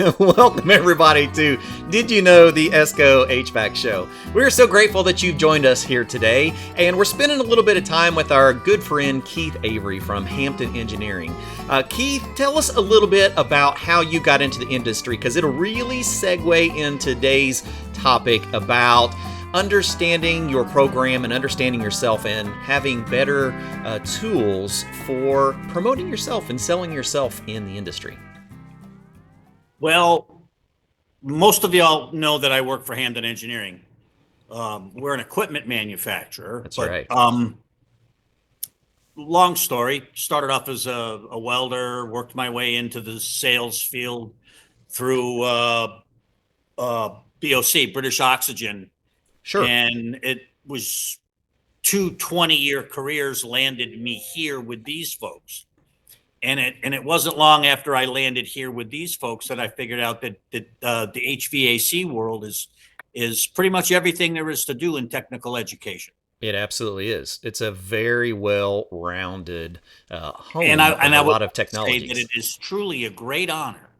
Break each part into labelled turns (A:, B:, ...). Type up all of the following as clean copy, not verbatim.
A: Welcome, everybody, to Did You Know, the ESCO HVAC show. We're so grateful that you've joined us here today, and we're spending a little bit of time with our good friend Keith Avery from Hampton Engineering. Keith, tell us a little bit about how you got into the industry, because it'll really segue in today's topic about understanding your program and understanding yourself and having better tools for promoting yourself and selling yourself in the industry.
B: Well, most of y'all know that I work for Hampton Engineering. We're an equipment manufacturer.
A: That's right.
B: Long story, started off as a welder, worked my way into the sales field through BOC, British Oxygen.
A: Sure.
B: And it was 20-year careers landed me here with these folks. And it wasn't long after I landed here with these folks that I figured out that the HVAC world is pretty much everything there is to do in technical education.
A: It absolutely is. It's a very well-rounded home
B: and I
A: of a lot of technologies.
B: Say that it is truly a great honor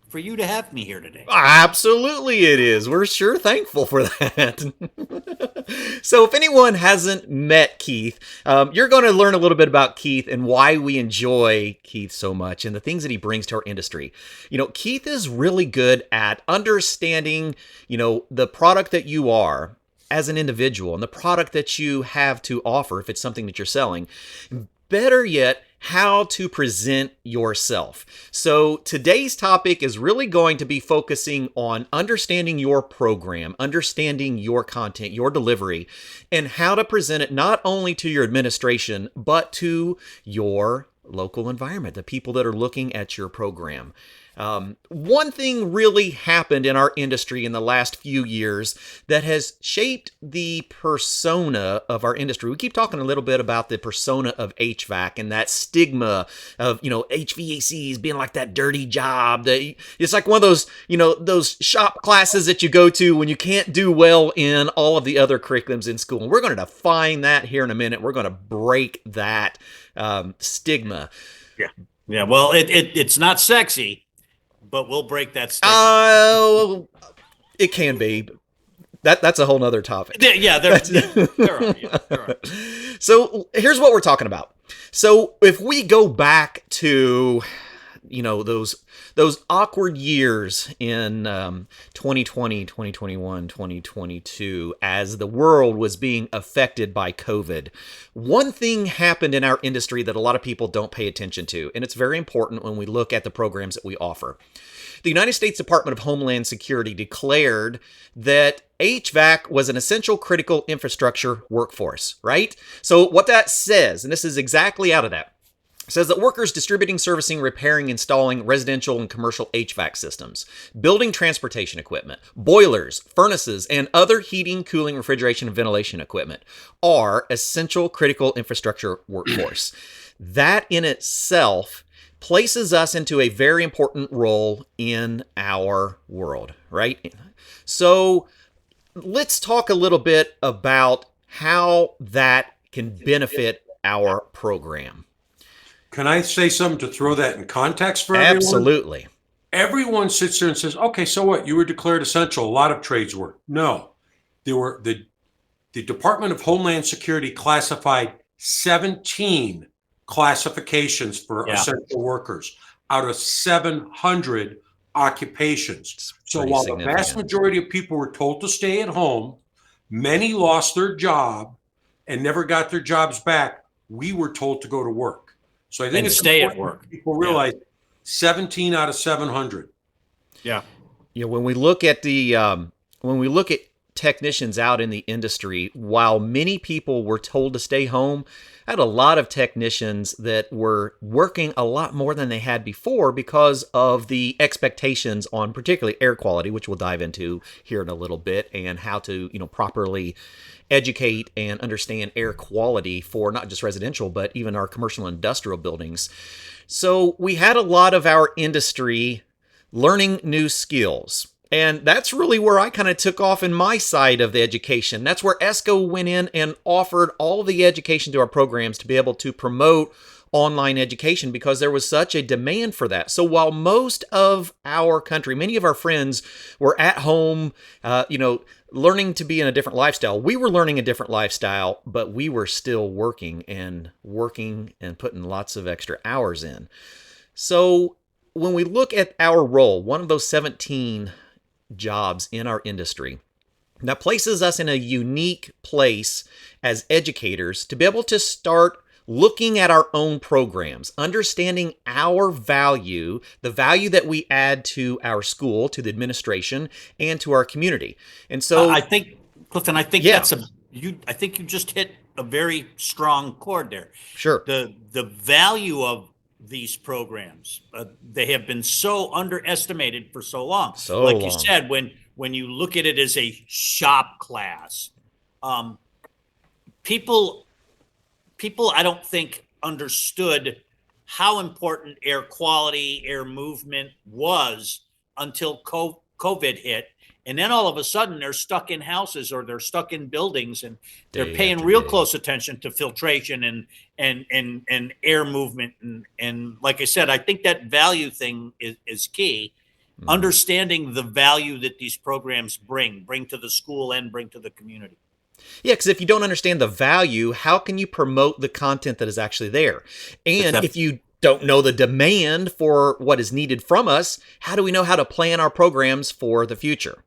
B: for you to have me here today.
A: Absolutely it is. We're sure thankful for that. So if anyone hasn't met Keith, you're going to learn a little bit about Keith and why we enjoy Keith so much and the things that he brings to our industry. You know, Keith is really good at understanding, the product that you are as an individual and the product that you have to offer if it's something that you're selling. Better yet, how to present yourself. So today's topic is really going to be focusing on understanding your program, understanding your content, your delivery, and how to present it not only to your administration, but to your local environment, the people that are looking at your program. One thing really happened in our industry in the last few years that has shaped the persona of our industry. We keep talking a little bit about the persona of HVAC and that stigma of, HVACs being like that dirty job. It's like one of those, those shop classes that you go to when you can't do well in all of the other curriculums in school. And we're going to define that here in a minute. We're going to break that stigma.
B: Yeah. Well, it's not sexy. But we'll break that stigma.
A: Oh, it can be. That's a whole nother topic.
B: Yeah, there are.
A: So here's what we're talking about. So if we go back to, those awkward years in 2020, 2021, 2022, as the world was being affected by COVID, one thing happened in our industry that a lot of people don't pay attention to, and it's very important when we look at the programs that we offer. The United States Department of Homeland Security declared that HVAC was an essential critical infrastructure workforce, right? So what that says, and this is exactly out of that, says that workers distributing, servicing, repairing, installing residential and commercial HVAC systems, building transportation equipment, boilers, furnaces, and other heating, cooling, refrigeration, and ventilation equipment are essential critical infrastructure workforce. That in itself places us into a very important role in our world, right? So let's talk a little bit about how that can benefit our program.
C: Can I say something to throw that in context for everyone?
A: Absolutely.
C: Everyone sits there and says, okay, so what? You were declared essential. A lot of trades were. No. There were the Department of Homeland Security classified 17 classifications for essential workers out of 700 occupations. So while the vast majority of people were told to stay at home, many lost their job and never got their jobs back. We were told to go to work. So I think it's
B: stay at work.
C: People realize 17 out of 700.
B: Yeah.
A: When we look at technicians out in the industry, while many people were told to stay home, I had a lot of technicians that were working a lot more than they had before because of the expectations on particularly air quality, which we'll dive into here in a little bit, and how to, properly educate and understand air quality for not just residential, but even our commercial and industrial buildings. So we had a lot of our industry learning new skills. And that's really where I kind of took off in my side of the education. That's where ESCO went in and offered all the education to our programs to be able to promote online education because there was such a demand for that. So while most of our country, many of our friends were at home, learning to be in a different lifestyle, we were learning a different lifestyle, but we were still working and putting lots of extra hours in. So when we look at our role, one of those 17 jobs in our industry, that places us in a unique place as educators to be able to start looking at our own programs, understanding our value, the value that we add to our school, to the administration, and to our community. And so
B: I think, Clifton, I think
A: Yeah.
B: I think you just hit a very strong chord there.
A: Sure.
B: The value of these programs, they have been so underestimated for so long.
A: So
B: like you
A: long.
B: said, when you look at it as a shop class, people I don't think understood how important air quality, air movement was until COVID hit. And then all of a sudden they're stuck in houses or they're stuck in buildings, and they're
A: Day
B: paying
A: after
B: real
A: day.
B: close attention to filtration and air movement. And like I said, I think that value thing is key. Understanding the value that these programs bring to the school and bring to the community.
A: Yeah, because if you don't understand the value, how can you promote the content that is actually there? And if you don't know the demand for what is needed from us, how do we know how to plan our programs for the future?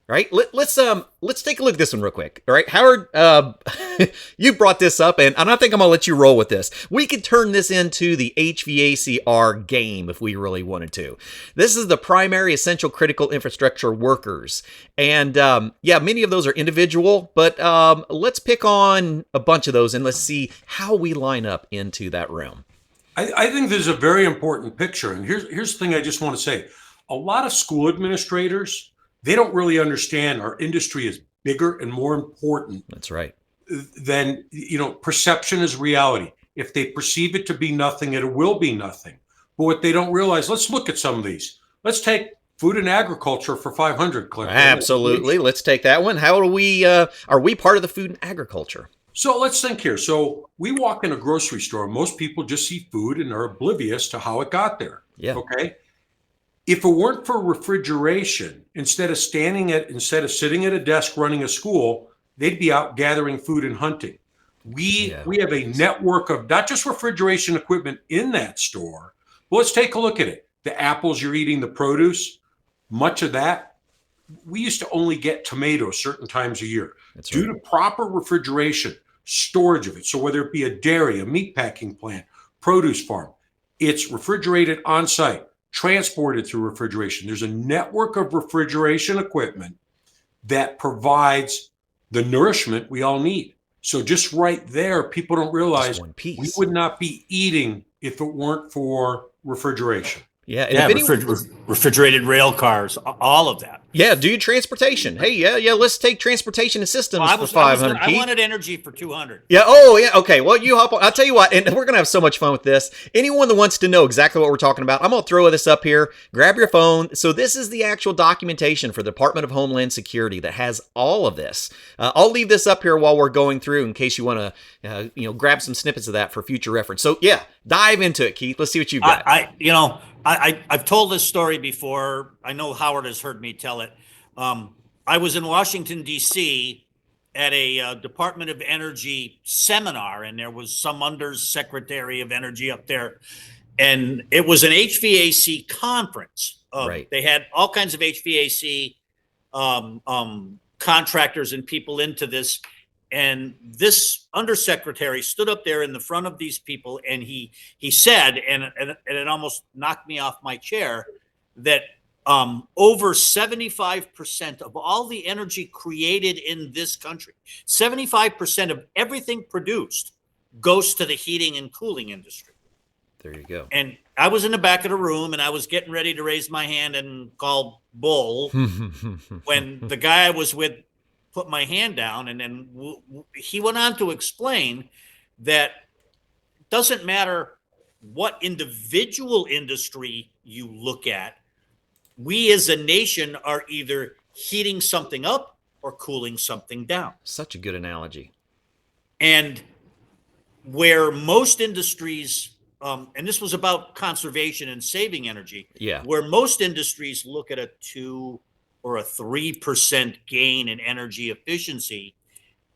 A: Right? Let's take a look at this one real quick. All right, Howard, you brought this up, and I think I'm gonna let you roll with this. We could turn this into the HVACR game if we really wanted to. This is the primary essential critical infrastructure workers, and many of those are individual, but let's pick on a bunch of those and let's see how we line up into that realm.
C: I think there's a very important picture. And here's the thing I just want to say. A lot of school administrators, they don't really understand our industry is bigger and more important.
A: That's right.
C: Than, perception is reality. If they perceive it to be nothing, it will be nothing. But what they don't realize, let's look at some of these. Let's take food and agriculture for 500, Cliff.
A: Absolutely. Let's take that one. How are we part of the food and agriculture?
C: So let's think here. So we walk in a grocery store. Most people just see food and are oblivious to how it got there.
A: Yeah.
C: Okay. If it weren't for refrigeration, instead of sitting at a desk running a school, they'd be out gathering food and hunting. We have a network of not just refrigeration equipment in that store, but let's take a look at it. The apples you're eating, the produce, much of that, we used to only get tomatoes certain times a year.
A: That's
C: due
A: right.
C: to proper refrigeration, storage of it. So whether it be a dairy, a meat packing plant, produce farm, it's refrigerated on site, transported through refrigeration. There's a network of refrigeration equipment that provides the nourishment we all need. So just right there, people don't realize we would not be eating if it weren't for refrigeration.
A: Yeah, and
B: refrigerated rail cars, all of that.
A: Yeah, do transportation. Hey, let's take transportation and systems for 500.
B: I wanted energy for 200.
A: Yeah. Okay. Well, you hop on. I'll tell you what, and we're gonna have so much fun with this. Anyone that wants to know exactly what we're talking about, I'm gonna throw this up here. Grab your phone. So this is the actual documentation for the Department of Homeland Security that has all of this. I'll leave this up here while we're going through in case you want to, grab some snippets of that for future reference. So yeah, dive into it, Keith. Let's see what you've got.
B: I've told this story before. I know Howard has heard me tell it. I was in Washington, D.C. at a Department of Energy seminar, and there was some Undersecretary of Energy up there. And it was an HVAC conference.
A: Right.
B: They had all kinds of HVAC contractors and people into this. And this undersecretary stood up there in the front of these people, and he said, and it almost knocked me off my chair, that over 75% of all the energy created in this country, 75% of everything produced goes to the heating and cooling industry.
A: There you go.
B: And I was in the back of the room, and I was getting ready to raise my hand and call bull when the guy I was with put my hand down, and then he went on to explain that it doesn't matter what individual industry you look at, we as a nation are either heating something up or cooling something down.
A: Such a good analogy.
B: And where most industries, and this was about conservation and saving energy,
A: Yeah.
B: where most industries look at a 2 or a 3% gain in energy efficiency,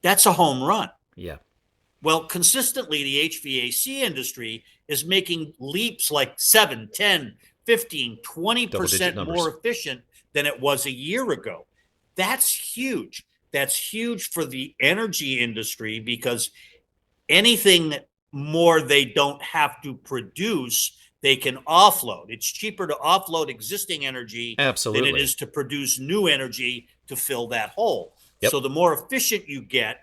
B: that's a home run.
A: Yeah.
B: Well, consistently, the HVAC industry is making leaps like 7, 10, 15,
A: Double-digit
B: 20%
A: numbers.
B: more efficient than it was a year ago. That's huge. That's huge for the energy industry, because anything more they don't have to produce, they can offload. It's cheaper to offload existing energy than it
A: Absolutely.
B: is to produce new energy to fill that hole.
A: Yep.
B: So the more efficient you get,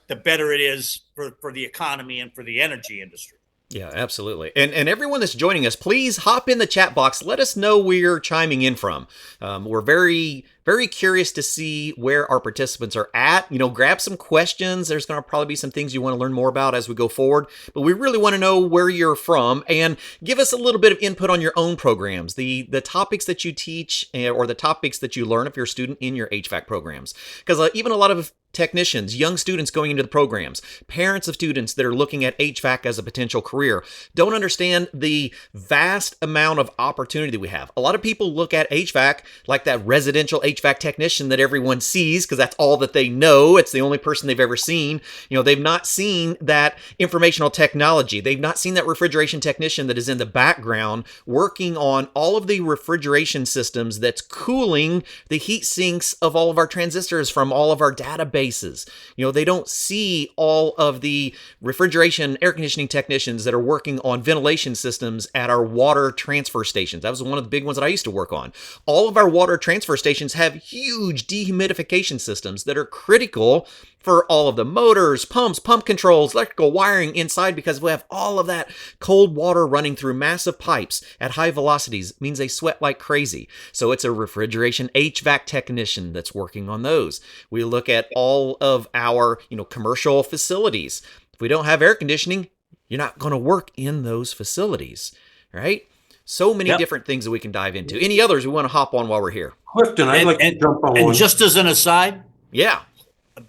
B: the better it is for the economy and for the energy industry.
A: Yeah, absolutely. And everyone that's joining us, please hop in the chat box. Let us know where you're chiming in from. We're very, very curious to see where our participants are at. Grab some questions. There's going to probably be some things you want to learn more about as we go forward. But we really want to know where you're from, and give us a little bit of input on your own programs, the topics that you teach, or the topics that you learn if you're a student in your HVAC programs. Because even a lot of technicians, young students going into the programs, parents of students that are looking at HVAC as a potential career, don't understand the vast amount of opportunity we have. A lot of people look at HVAC like that residential HVAC technician that everyone sees, because that's all that they know. It's the only person they've ever seen. They've not seen that informational technology. They've not seen that refrigeration technician that is in the background working on all of the refrigeration systems that's cooling the heat sinks of all of our transistors from all of our databases. They don't see all of the refrigeration, air conditioning technicians that are working on ventilation systems at our water transfer stations. That was one of the big ones that I used to work on. All of our water transfer stations have huge dehumidification systems that are critical for all of the motors, pumps, pump controls, electrical wiring inside, because we have all of that cold water running through massive pipes at high velocities. It means they sweat like crazy. So it's a refrigeration HVAC technician that's working on those. We look at all of our, commercial facilities. If we don't have air conditioning, you're not going to work in those facilities, right? So many different things that we can dive into. Any others we want to hop on while we're here?
C: Clifton, I'd like to jump on
B: And
C: one.
B: just as an aside,
A: Yeah.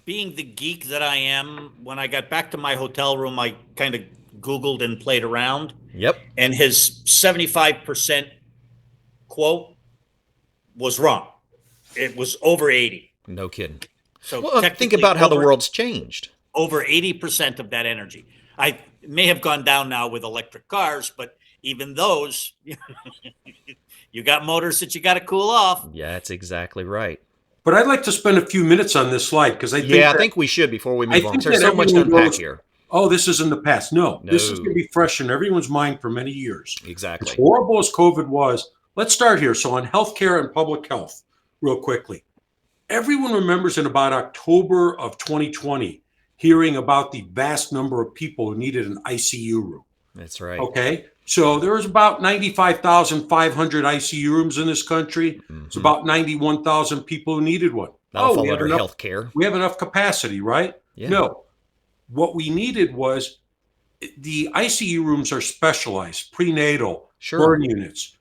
B: being the geek that I am, when I got back to my hotel room, I kind of Googled and played around.
A: Yep.
B: And his 75% quote was wrong. It was over 80.
A: No kidding.
B: So
A: Well, think about how the world's changed.
B: Over 80% of that energy. I may have gone down now with electric cars, but even those, you got motors that you got to cool off.
A: Yeah, that's exactly right.
C: But I'd like to spend a few minutes on this slide, because I think
A: I think we should before we move on.
C: think
A: There's
C: that
A: so much to
C: everyone
A: unpack
C: goes,
A: here.
C: oh, this is in the past. No, this is
A: No.
C: going to be fresh in everyone's mind for many years.
A: Exactly.
C: As horrible as COVID was, let's start here. So on healthcare and public health, real quickly. Everyone remembers in about October of 2020, hearing about the vast number of people who needed an ICU room.
A: That's right.
C: Okay. So there was about 95,500 ICU rooms in this country. It's about 91,000 people who needed one.
A: That'll
C: we
A: fall
C: have
A: under
C: enough,
A: healthcare.
C: we have enough capacity, right?
A: Yeah.
C: No. What we needed was, the ICU rooms are specialized, prenatal,
A: Sure.
C: burn units.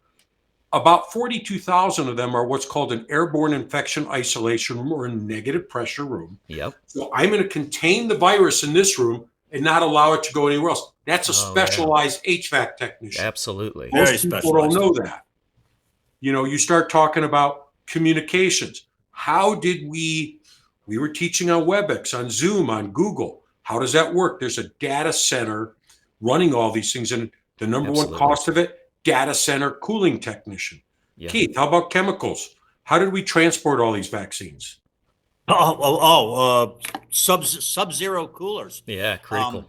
C: About 42,000 of them are what's called an airborne infection isolation room, or a negative pressure room.
A: Yep.
C: So I'm going to contain the virus in this room and not allow it to go anywhere else. That's a
A: Oh,
C: specialized HVAC technician.
A: Absolutely.
B: Very
C: Most people don't
B: specialized.
C: know that. You start talking about communications. How did we were teaching on WebEx, on Zoom, on Google. How does that work? There's a data center running all these things. And the number
A: Absolutely.
C: one cost of it, data center cooling technician.
A: Yeah.
C: Keith, how about chemicals? How did we transport all these vaccines?
B: Sub-zero coolers.
A: Yeah. Critical.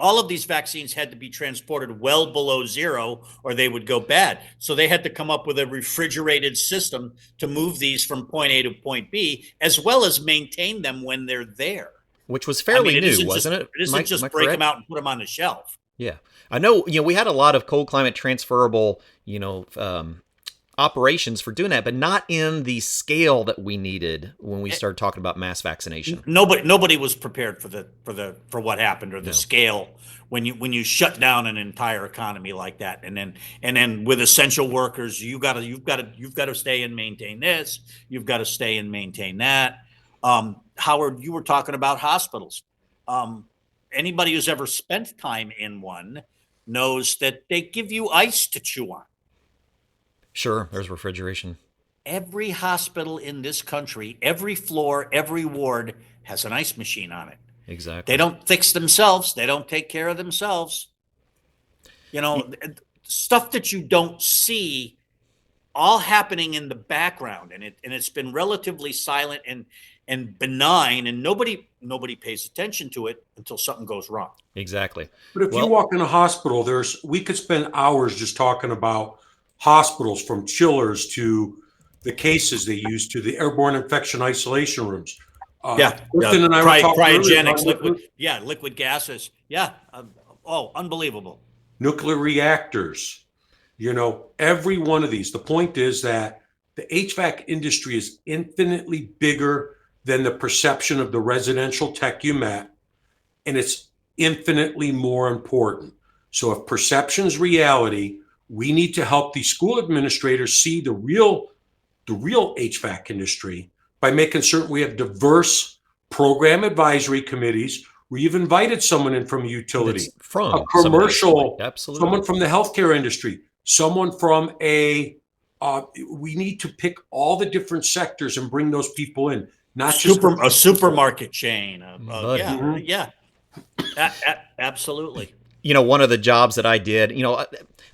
B: All of these vaccines had to be transported well below zero, or they would go bad. So they had to come up with a refrigerated system to move these from point A to point B, as well as maintain them when they're there.
A: Which was fairly new,
B: isn't
A: wasn't
B: just-
A: it?
B: It isn't
A: Am
B: just
A: I
B: break
A: correct?
B: them out and put them on the shelf.
A: Yeah. I know, we had a lot of cold climate transferable, operations for doing that, but not in the scale that we needed when we started talking about mass vaccination.
B: Nobody was prepared for what happened, or the scale when you shut down an entire economy like that. And then with essential workers, you've got to stay and maintain this, you've got to stay and maintain that. Howard, you were talking about hospitals. Anybody who's ever spent time in one knows that they give you ice to chew on.
A: Sure, there's refrigeration.
B: Every hospital in this country, every floor, every ward has an ice machine on it.
A: Exactly.
B: They don't fix themselves. They don't take care of themselves. Stuff that you don't see all happening in the background, and it's been relatively silent and benign, and nobody pays attention to it until something goes wrong.
A: Exactly.
C: But if you walk in a hospital, we could spend hours just talking about hospitals, from chillers to the cases they use to the airborne infection isolation rooms.
B: Clifton
C: and I were talking
B: cryogenics, liquid gases. Unbelievable.
C: Nuclear reactors, every one of these. The point is that the HVAC industry is infinitely bigger than the perception of the residential tech you met, and it's infinitely more important. So if perception's reality, we need to help these school administrators see the real HVAC industry by making certain we have diverse program advisory committees. We've invited someone in from a utility,
A: from
C: a commercial,
A: absolutely,
C: someone from the healthcare industry, someone from we need to pick all the different sectors and bring those people in, not just
B: a supermarket chain. Absolutely.
A: One of the jobs that I did,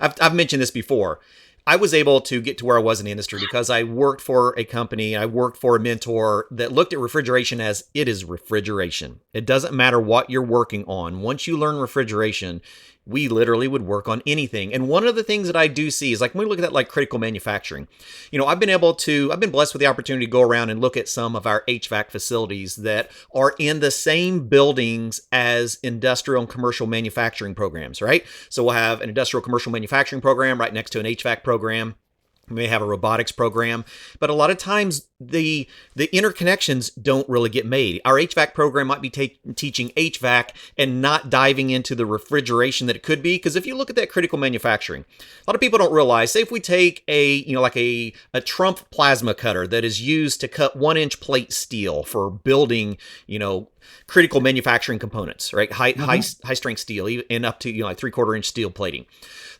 A: I've mentioned this before. I was able to get to where I was in the industry because I worked for a company, I worked for a mentor that looked at refrigeration as it is refrigeration. It doesn't matter what you're working on. Once you learn refrigeration, we literally would work on anything. And one of the things that I do see is, like, when we look at that, like critical manufacturing, I've been blessed with the opportunity to go around and look at some of our HVAC facilities that are in the same buildings as industrial and commercial manufacturing programs, right? So we'll have an industrial commercial manufacturing program right next to an HVAC program. We may have a robotics program, but a lot of times the interconnections don't really get made. Our HVAC program might be teaching HVAC and not diving into the refrigeration that it could be. Because if you look at that critical manufacturing, a lot of people don't realize, say if we take a Trump plasma cutter that is used to cut 1-inch plate steel for building, critical manufacturing components, right? High strength steel, and up to like 3/4 inch steel plating.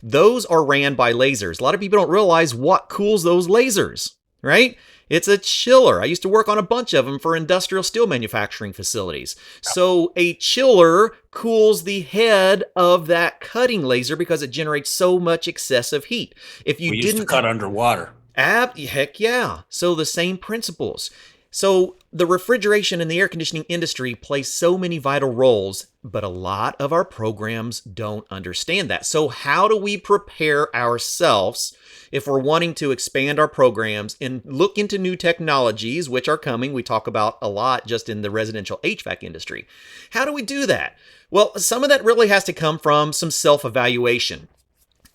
A: Those are ran by lasers. A lot of people don't realize what cools those lasers, right? It's a chiller. I used to work on a bunch of them for industrial steel manufacturing facilities. So a chiller cools the head of that cutting laser because it generates so much excessive heat. If you
B: used to cut underwater.
A: Heck yeah. So the same principles. So the refrigeration and the air conditioning industry play so many vital roles, but a lot of our programs don't understand that. So how do we prepare ourselves if we're wanting to expand our programs and look into new technologies, which are coming? We talk about a lot just in the residential HVAC industry. How do we do that? Well, some of that really has to come from some self-evaluation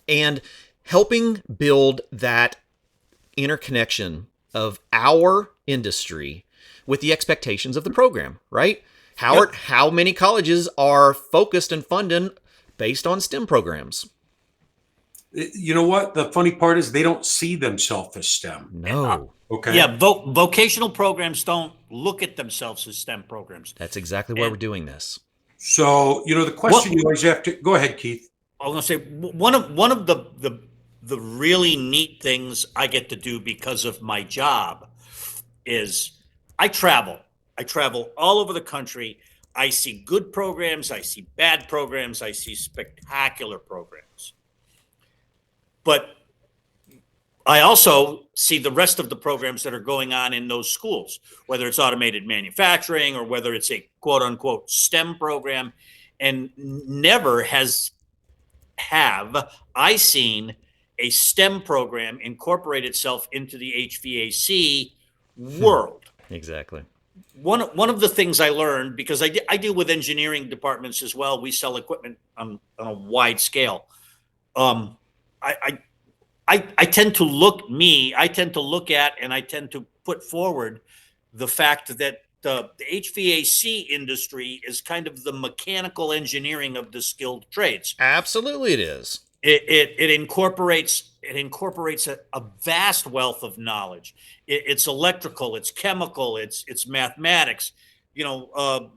A: and helping build that interconnection of our industry with the expectations of the program, right? Howard, yep. How many colleges are focused and funded based on STEM programs?
C: You know what? The funny part is they don't see themselves as STEM.
A: No.
C: Okay.
B: Yeah, vocational programs don't look at themselves as STEM programs.
A: That's exactly why we're doing this.
C: So, the question you always have to go ahead, Keith.
B: I was going to say one of the really neat things I get to do because of my job is I travel all over the country. I see good programs. I see bad programs. I see spectacular programs. But I also see the rest of the programs that are going on in those schools, whether it's automated manufacturing or whether it's a quote unquote STEM program. And never have I seen a STEM program incorporate itself into the HVAC world.
A: Exactly.
B: One of the things I learned, because I deal with engineering departments as well. We sell equipment on a wide scale. I tend to look at and I tend to put forward the fact that the HVAC industry is kind of the mechanical engineering of the skilled trades.
A: Absolutely, it is.
B: It incorporates it incorporates a vast wealth of knowledge. It's electrical, it's chemical, it's mathematics. You know,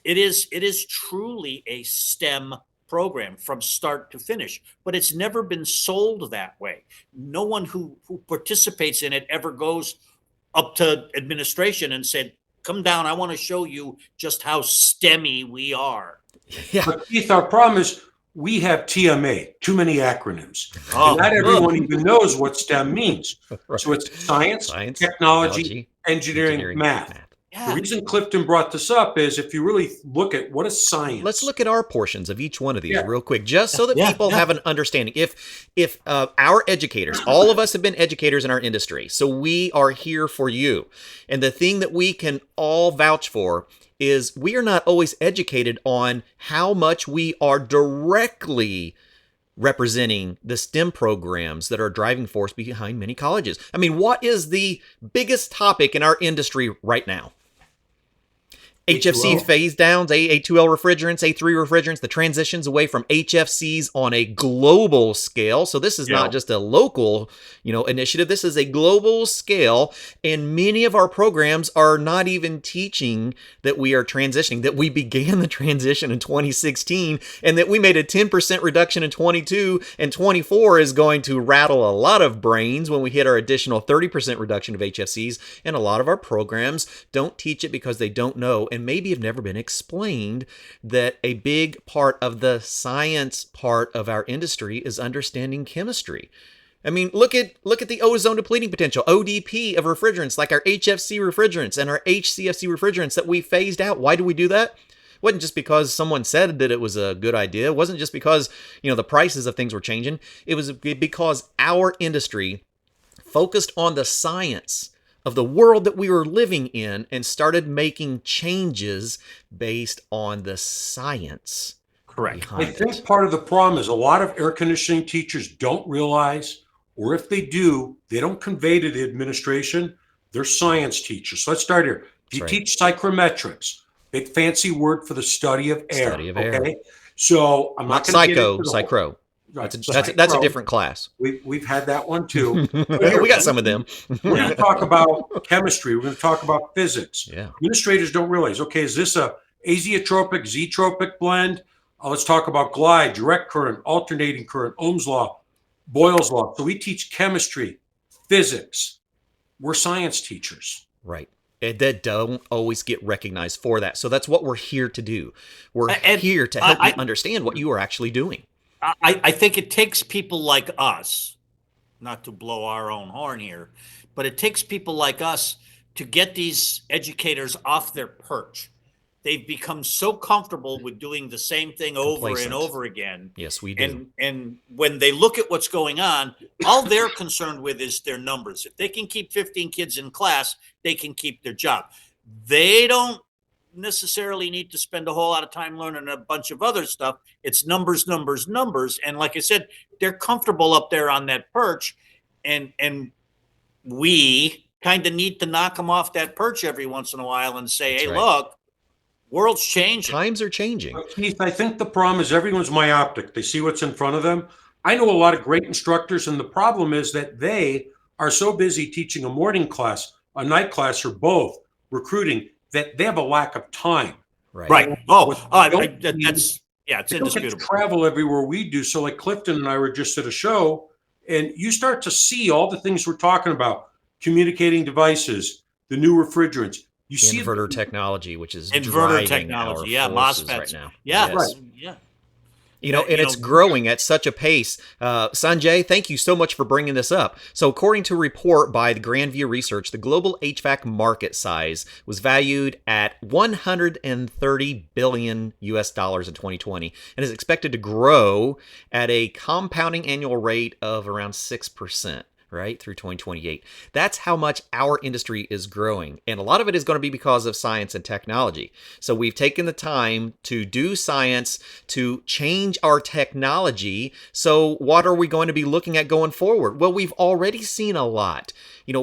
B: it is truly a STEM program from start to finish, but it's never been sold that way. No one who participates in it ever goes up to administration and said, "Come down, I want to show you just how STEMmy we are."
A: Yeah.
C: But Keith, our problem is we have TMA, too many acronyms.
B: Oh,
C: And not everyone even knows what STEM means.
A: Right.
C: So it's science,
A: Science,
C: technology, engineering, math. The
B: yeah.
C: reason Clifton brought this up is if you really look at what is science.
A: Let's look at our portions of each one of these
C: Yeah.
A: real quick, just so that
B: Yeah,
A: people
B: yeah.
A: have an understanding. If our educators, all of us have been educators in our industry, so we are here for you. And the thing that we can all vouch for is we are not always educated on how much we are directly representing the STEM programs that are a driving force behind many colleges. I mean, what is the biggest topic in our industry right now? HFC
C: A2L.
A: phase downs, A2L refrigerants, A3 refrigerants, the transitions away from HFCs on a global scale. So this is not just a local, initiative. This is a global scale, and many of our programs are not even teaching that we are transitioning, that we began the transition in 2016, and that we made a 10% reduction in 22, and 24 is going to rattle a lot of brains when we hit our additional 30% reduction of HFCs. And a lot of our programs don't teach it because they don't know, and maybe have never been explained that a big part of the science part of our industry is understanding chemistry. I mean, look at the ozone depleting potential, ODP of refrigerants, like our HFC refrigerants and our HCFC refrigerants that we phased out. Why do we do that? It wasn't just because someone said that it was a good idea. It wasn't just because, the prices of things were changing. It was because our industry focused on the science of the world that we were living in and started making changes based on the science.
B: Correct.
C: I think part of the problem is a lot of air conditioning teachers don't realize, or if they do, they don't convey to the administration, they're science teachers. So let's start here. If you teach psychrometrics, big fancy word for the study of air.
A: Study of air.
C: So I'm not going to get into the
A: psychro.
C: Right.
A: That's a different class.
C: We've had that one too.
A: We got some of them.
C: We're going to talk about chemistry. We're going to talk about physics.
A: Yeah.
C: Administrators don't realize, okay, is this a azeotropic, Z-tropic blend? Let's talk about glide, direct current, alternating current, Ohm's law, Boyle's law. So we teach chemistry, physics. We're science teachers.
A: Right. And that don't always get recognized for that. So that's what we're here to do. We're here to help you understand what you are actually doing.
B: I think it takes people like us, not to blow our own horn here, but it takes people like us to get these educators off their perch. They've become so comfortable with doing the same thing over and over again.
A: Yes, we do.
B: And when they look at what's going on, all they're concerned with is their numbers. If they can keep 15 kids in class, they can keep their job. They don't necessarily need to spend a whole lot of time learning a bunch of other stuff. It's numbers. And like I said, they're comfortable up there on that perch. And we kind of need to knock them off that perch every once in a while and say, hey, look, world's changing.
A: Times are changing.
C: But Keith, I think the problem is everyone's myopic. They see what's in front of them. I know a lot of great instructors, and the problem is that they are so busy teaching a morning class, a night class, or both, recruiting, that they have a lack of time.
A: Right.
B: It's indisputable.
C: Travel everywhere we do. So like Clifton and I were just at a show, and you start to see all the things we're talking about, communicating devices, the new refrigerants. You see
A: inverter technology, which is
B: inverter
A: driving
B: technology,
A: our forces
B: MOSFETs
A: right now.
B: Yeah,
A: Yes.
B: yeah.
A: It's growing at such a pace. Sanjay, thank you so much for bringing this up. So according to a report by the Grandview Research, the global HVAC market size was valued at $130 billion US in 2020 and is expected to grow at a compounding annual rate of around 6%. right, through 2028. That's how much our industry is growing. And a lot of it is going to be because of science and technology. So we've taken the time to do science to change our technology. So what are we going to be looking at going forward? Well, we've already seen a lot.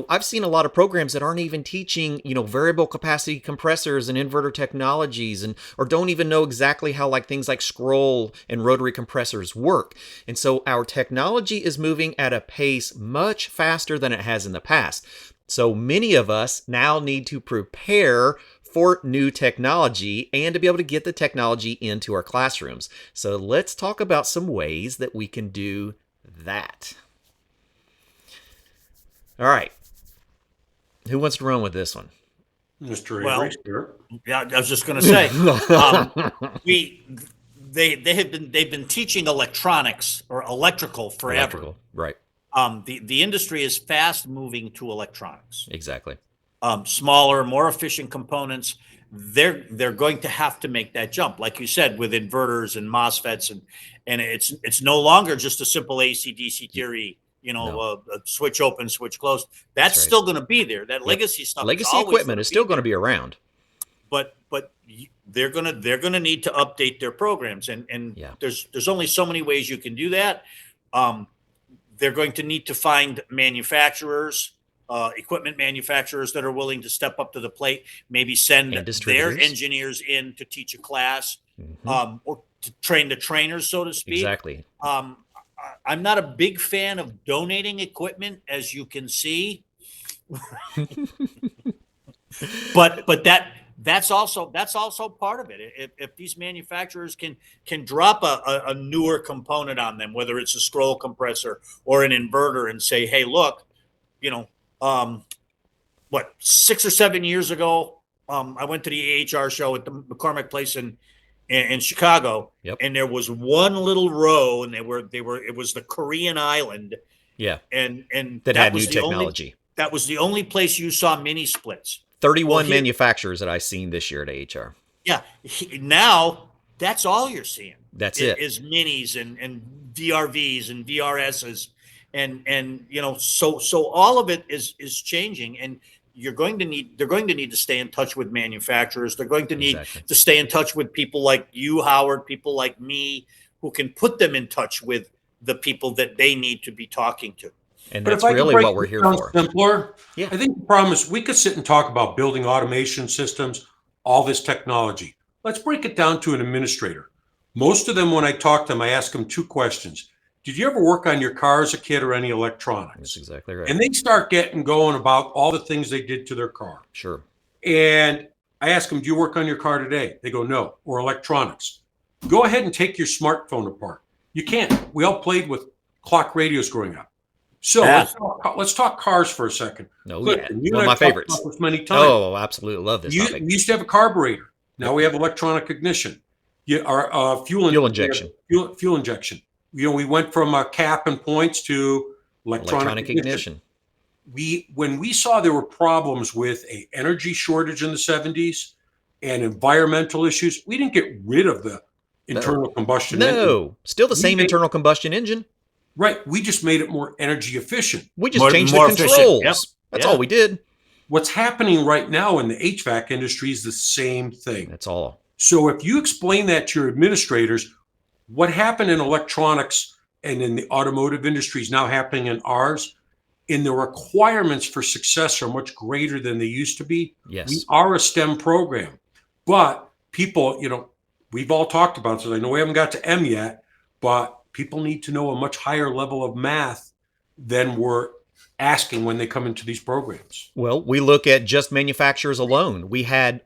A: I've seen a lot of programs that aren't even teaching, variable capacity compressors and inverter technologies, or don't even know exactly how things like scroll and rotary compressors work. And so our technology is moving at a pace much faster than it has in the past. So many of us now need to prepare for new technology and to be able to get the technology into our classrooms. So let's talk about some ways that we can do that. All right. Who wants to run with this one?
C: Mr.
B: Well,
C: Avery, sure.
B: Yeah, I was just going to say, they've been teaching electronics or electrical forever.
A: Electrical, right.
B: The industry is fast moving to electronics.
A: Exactly.
B: Smaller, more efficient components. They're going to have to make that jump, like you said, with inverters and MOSFETs, and it's no longer just a simple AC/DC theory. A switch open, switch closed. That's
A: right.
B: Still going to be there. That legacy stuff.
A: Legacy equipment is still going to be around.
B: But they're gonna need to update their programs, and there's only so many ways you can do that. They're going to need to find manufacturers, equipment manufacturers that are willing to step up to the plate. Maybe send their engineers in to teach a class, or to train the trainers, so to speak.
A: Exactly.
B: I'm not a big fan of donating equipment, as you can see, but that's also part of it. If these manufacturers can drop a newer component on them, whether it's a scroll compressor or an inverter, and say, hey, look, 6 or 7 years ago, I went to the AHR show at the McCormick Place in Chicago, and there was one little row, and it was the Korean island, and
A: that had new technology.
B: That was the only place you saw mini splits.
A: 31 manufacturers that I've seen this year at AHR.
B: Yeah, now that's all you're seeing.
A: That's it.
B: Is minis and VRVs and VRSs, and so all of it is changing, and they're going to need to stay in touch with manufacturers. They're going to need to stay in touch with people like you, Howard, people like me, who can put them in touch with the people that they need to be talking to.
A: And that's really what we're here for.
C: Simpler, I think the problem is we could sit and talk about building automation systems, all this technology. Let's break it down to an administrator. Most of them, when I talk to them, I ask them 2 questions. Did you ever work on your car as a kid or any electronics?
A: That's exactly right.
C: And they start getting going about all the things they did to their car.
A: Sure.
C: And I ask them, do you work on your car today? They go, no. Or electronics. Go ahead and take your smartphone apart. You can't. We all played with clock radios growing up. So let's talk cars for a second.
A: One of my favorites.
C: This many times.
A: Oh, absolutely love this topic.
C: We used to have a carburetor. Now we have electronic ignition. Our fuel injection. Fuel injection. We went from cap and points to electronic ignition. When we saw there were problems with an energy shortage in the 70s and environmental issues, we didn't get rid of the internal combustion engine.
A: No, still the same internal combustion engine.
C: Right. We just made it more energy efficient.
A: We just changed the controls. Yep. That's all we did.
C: What's happening right now in the HVAC industry is the same thing.
A: That's all.
C: So if you explain that to your administrators, what happened in electronics and in the automotive industry is now happening in ours, and the requirements for success are much greater than they used to be.
A: Yes.
C: We are a STEM program, but people, we've all talked about this. I know we haven't got to M yet, but people need to know a much higher level of math than we're asking when they come into these programs.
A: Well, we look at just manufacturers alone. We had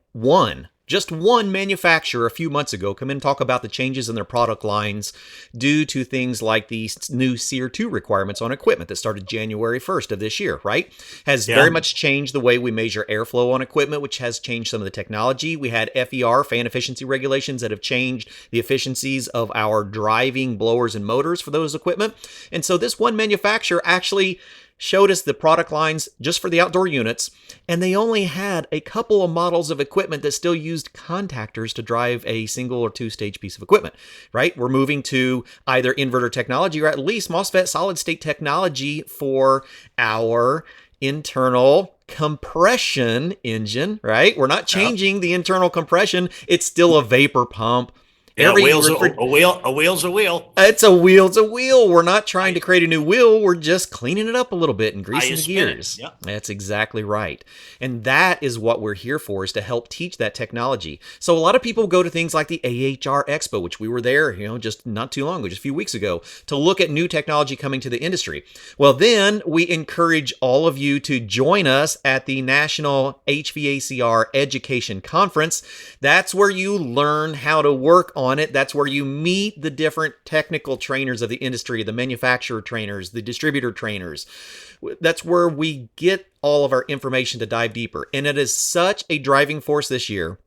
A: just one manufacturer a few months ago come in and talk about the changes in their product lines due to things like the new SEER 2 requirements on equipment that started January 1st of this year, right? Has very much changed the way we measure airflow on equipment, which has changed some of the technology. We had FER, fan efficiency regulations, that have changed the efficiencies of our driving blowers and motors for those equipment. And so this one manufacturer actually showed us the product lines just for the outdoor units, and they only had a couple of models of equipment that still used contactors to drive a single or two-stage piece of equipment, right? We're moving to either inverter technology or at least MOSFET solid-state technology for our internal compression engine, right? We're not changing the internal compression. It's still a vapor pump.
B: Yeah, a wheel's a wheel.
A: It's a wheel. We're not trying to create a new wheel. We're just cleaning it up a little bit and greasing the gears.
B: Yep.
A: That's exactly right. And that is what we're here for, is to help teach that technology. So a lot of people go to things like the AHR Expo, which we were there, just not too long ago, just a few weeks ago, to look at new technology coming to the industry. Well, then we encourage all of you to join us at the National HVACR Education Conference. That's where you learn how to work on it. That's where you meet the different technical trainers of the industry, the manufacturer trainers, the distributor trainers. That's where we get all of our information to dive deeper. And it is such a driving force this year.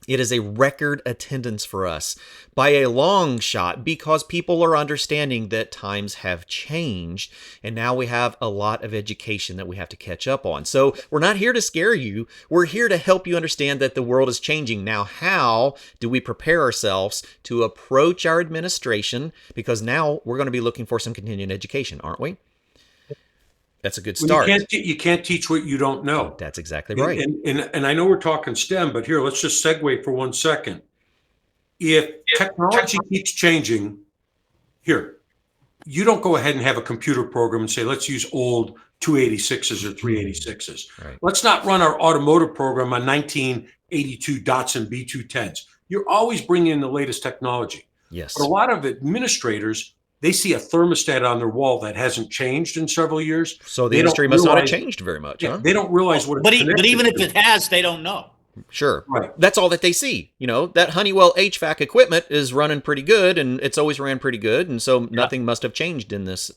A: It is a record attendance for us by a long shot, because people are understanding that times have changed, and now we have a lot of education that we have to catch up on. So we're not here to scare you. We're here to help you understand that the world is changing. Now, how do we prepare ourselves to approach our administration? Because now we're going to be looking for some continuing education, aren't we? That's a good start.
C: You can't teach what you don't know.
A: That's exactly right.
C: And I know we're talking STEM, but here, let's just segue for 1 second. If technology keeps changing, here, you don't go ahead and have a computer program and say, let's use old 286s or 386s.
A: Right.
C: Let's not run our automotive program on 1982 Datsun B210s. You're always bringing in the latest technology.
A: Yes.
C: But a lot of administrators, they see a thermostat on their wall that hasn't changed in several years.
A: So the industry must not have changed very much, huh?
C: They don't realize what it's
B: But even if it has, they don't know.
A: Sure.
C: Right.
A: That's all that they see. That Honeywell HVAC equipment is running pretty good, and it's always ran pretty good, and so nothing must have changed in this.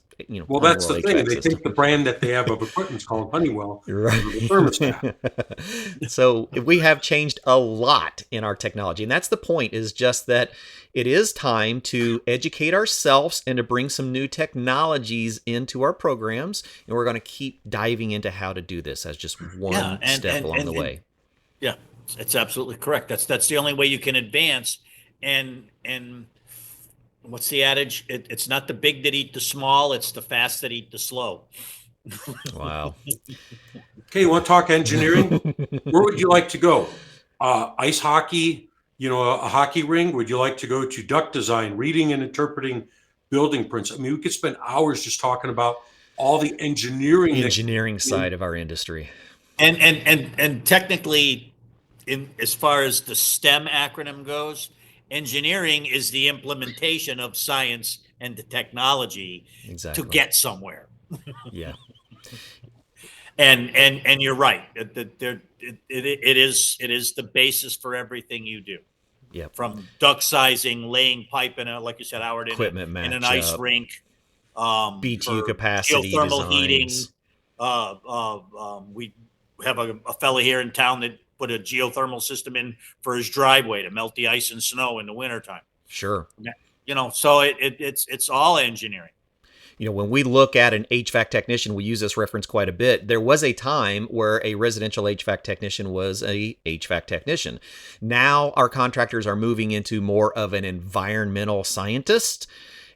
C: Well, that's the
A: Honeywell
C: thing.
A: HVAC
C: They
A: system.
C: think the brand that they have of equipment is called Honeywell.
A: Right.
C: The thermostat.
A: So we have changed a lot in our technology, and that's the point. Is just that it is time to educate ourselves and to bring some new technologies into our programs, and we're going to keep diving into how to do this as just one step along the way.
B: Yeah, it's absolutely correct. That's the only way you can advance. And what's the adage? It's not the big that eat the small; it's the fast that eat the slow.
A: Wow.
C: Okay, you want to talk engineering? Where would you like to go? Ice hockey, a hockey ring? Would you like to go to duct design, reading and interpreting building prints? I mean, we could spend hours just talking about all the engineering
A: side of our industry.
B: And technically, as far as the STEM acronym goes, engineering is the implementation of science and the technology to get somewhere.
A: Yeah.
B: And you're right. It is the basis for everything you do.
A: Yeah. From
B: duct sizing, laying pipe in like you said, Howard, in an ice rink,
A: BTU capacity,
B: geothermal
A: designs.
B: heating. We have a fella here in town that put a geothermal system in for his driveway to melt the ice and snow in the wintertime.
A: Sure.
B: So it's all engineering.
A: When we look at an HVAC technician, we use this reference quite a bit. There was a time where a residential HVAC technician was a HVAC technician. Now our contractors are moving into more of an environmental scientist.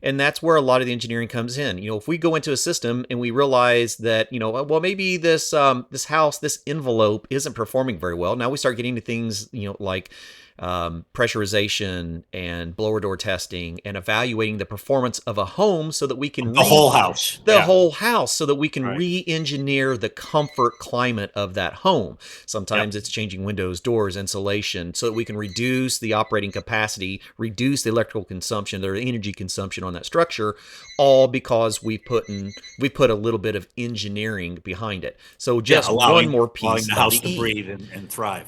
A: And that's where a lot of the engineering comes in. If we go into a system and we realize that, well, maybe this house, this envelope isn't performing very well. Now we start getting to things, like pressurization and blower door testing and evaluating the performance of a home so that we can
B: whole house
A: so that we can re-engineer the comfort climate of that home. Sometimes it's changing windows, doors, insulation, so that we can reduce the operating capacity, reduce the electrical consumption or energy consumption on that structure, all because we put a little bit of engineering behind it. So just one more piece,
B: allowing the house to breathe and thrive.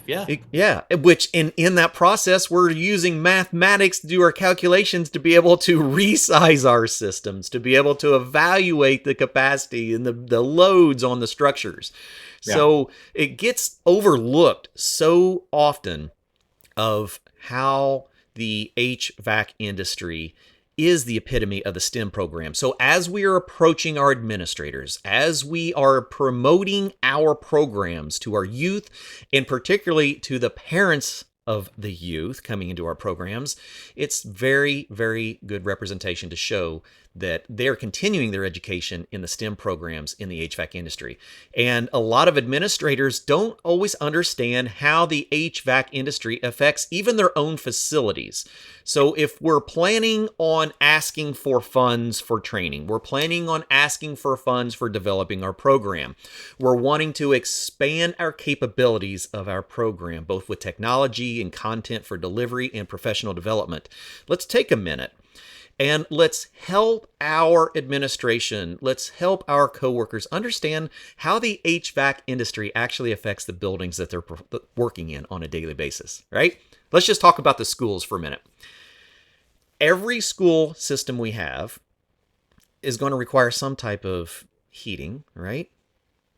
A: Which in that process, we're using mathematics to do our calculations to be able to resize our systems, to be able to evaluate the capacity and the loads on the structures. Yeah. So it gets overlooked so often of how the HVAC industry is the epitome of the STEM program. So as we are approaching our administrators, as we are promoting our programs to our youth, and particularly to the parents of the youth coming into our programs, it's very, very good representation to show that they're continuing their education in the STEM programs in the HVAC industry. And a lot of administrators don't always understand how the HVAC industry affects even their own facilities. So if we're planning on asking for funds for training, we're planning on asking for funds for developing our program, we're wanting to expand our capabilities of our program, both with technology and content for delivery and professional development, let's take a minute and let's help our administration, let's help our coworkers understand how the HVAC industry actually affects the buildings that they're working in on a daily basis, right? Let's just talk about the schools for a minute. Every school system we have is going to require some type of heating, right?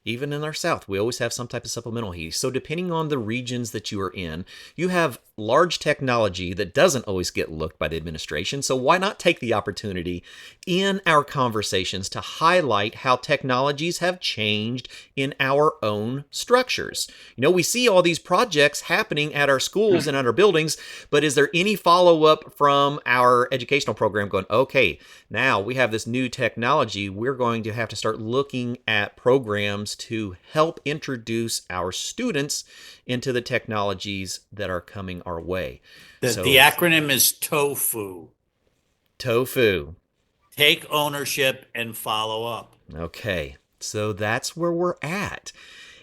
A: Even in our South, we always have some type of supplemental heating. So depending on the regions that you are in, you have large technology that doesn't always get looked by the administration. So why not take the opportunity in our conversations to highlight how technologies have changed in our own structures? You know, we see all these projects happening at our schools and at our buildings, but is there any follow-up from our educational program going, okay, now we have this new technology, we're going to have to start looking at programs to help introduce our students into the technologies that are coming our way.
B: The acronym is TOFU.
A: TOFU.
B: Take ownership and follow up.
A: Okay, so that's where we're at,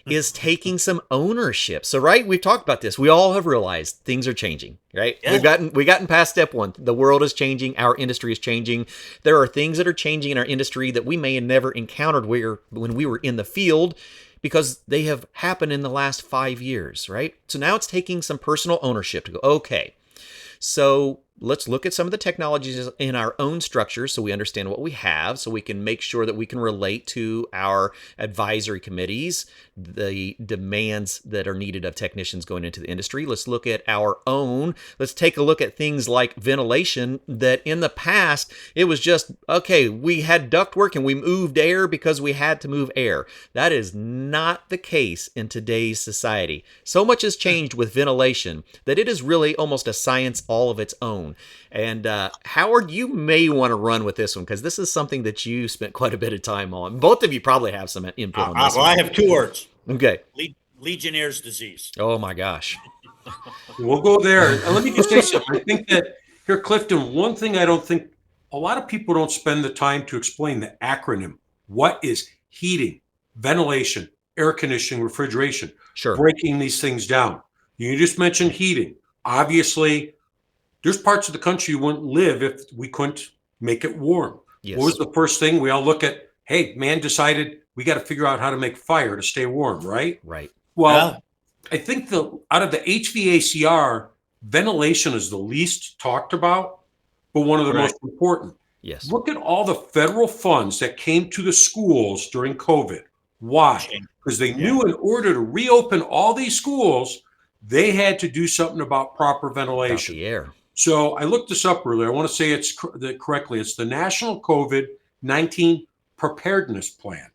A: is taking some ownership. So, right, we've talked about this. We all have realized things are changing, right?
B: Yeah.
A: We've gotten past step one. The world is changing. Our industry is changing. There are things that are changing in our industry that we may have never encountered when we were in the field, because they have happened in the last 5 years, right? So now it's taking some personal ownership to go, okay, so let's look at some of the technologies in our own structure so we understand what we have, so we can make sure that we can relate to our advisory committees, the demands that are needed of technicians going into the industry. Let's look at our own. Let's take a look at things like ventilation, that in the past, it was just, okay, we had ductwork and we moved air because we had to move air. That is not the case in today's society. So much has changed with ventilation that it is really almost a science all of its own. And Howard, you may want to run with this one, because this is something that you spent quite a bit of time on. Both of you probably have some input on this.
B: Well, I have 2 words.
A: Okay.
B: Legionnaire's disease.
A: Oh my gosh.
C: We'll go there. And let me just say something. I think that here, Clifton, one thing I don't think a lot of people don't spend the time to explain the acronym. What is heating, ventilation, air conditioning, refrigeration?
A: Sure.
C: Breaking these things down. You just mentioned heating. Obviously, there's parts of the country you wouldn't live if we couldn't make it warm.
A: Yes.
C: What was the first thing we all look at? Hey, man decided we got to figure out how to make fire to stay warm, right?
A: Right.
C: Well, I think out of the HVACR, ventilation is the least talked about, but one of the most important.
A: Yes.
C: Look at all the federal funds that came to the schools during COVID. Why? Because they knew in order to reopen all these schools, they had to do something about proper ventilation.
A: About the air.
C: So I looked this up earlier. I want to say it's correctly. It's the National COVID-19 Preparedness Plan.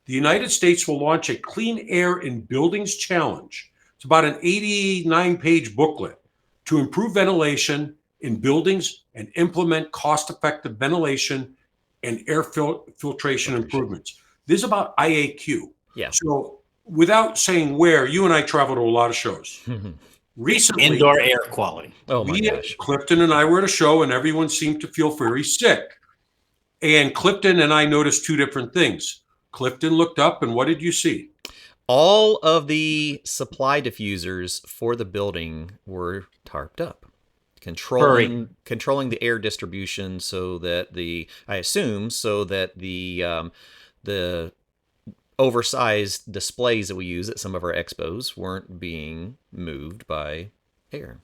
C: The United States will launch a Clean Air in Buildings Challenge. It's about an 89-page booklet to improve ventilation in buildings and implement cost-effective ventilation and air filtration improvements. This is about IAQ.
A: Yeah.
C: So without saying where, you and I travel to a lot of shows. Recently,
B: Indoor air quality.
A: Oh my gosh.
C: Clifton and I were at a show and everyone seemed to feel very sick. And Clifton and I noticed 2 different things. Clifton looked up and what did you see?
A: All of the supply diffusers for the building were tarped up, controlling the air distribution so that the oversized displays that we use at some of our expos weren't being moved by air.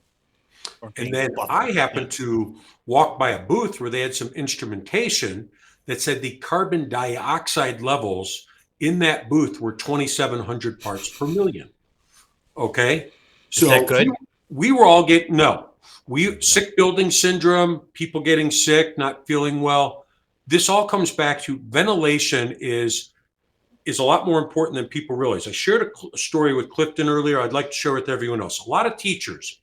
C: And then I happened to walk by a booth where they had some instrumentation that said the carbon dioxide levels in that booth were 2,700 parts per million. Okay. So
B: is that good?
C: we were all getting, no. Sick building syndrome, people getting sick, not feeling well. This all comes back to ventilation is a lot more important than people realize. I shared a story with Clifton earlier. I'd like to share with everyone else. A lot of teachers,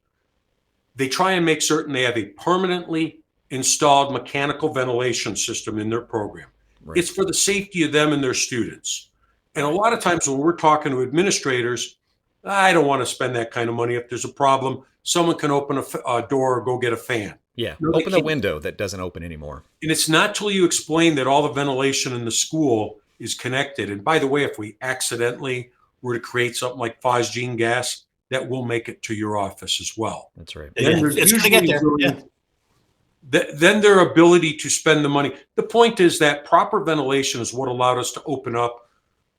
C: they try and make certain they have a permanently installed mechanical ventilation system in their program. Right. It's for the safety of them and their students. And a lot of times when we're talking to administrators, I don't want to spend that kind of money. If there's a problem, someone can open a door or go get a fan.
A: Yeah, no, open the window that doesn't open anymore.
C: And it's not till you explain that all the ventilation in the school is connected. And by the way, if we accidentally were to create something like phosgene gas, that will make it to your office as well.
A: That's right.
C: Then
B: it's going to get there. Yeah.
C: Then their ability to spend the money. The point is that proper ventilation is what allowed us to open up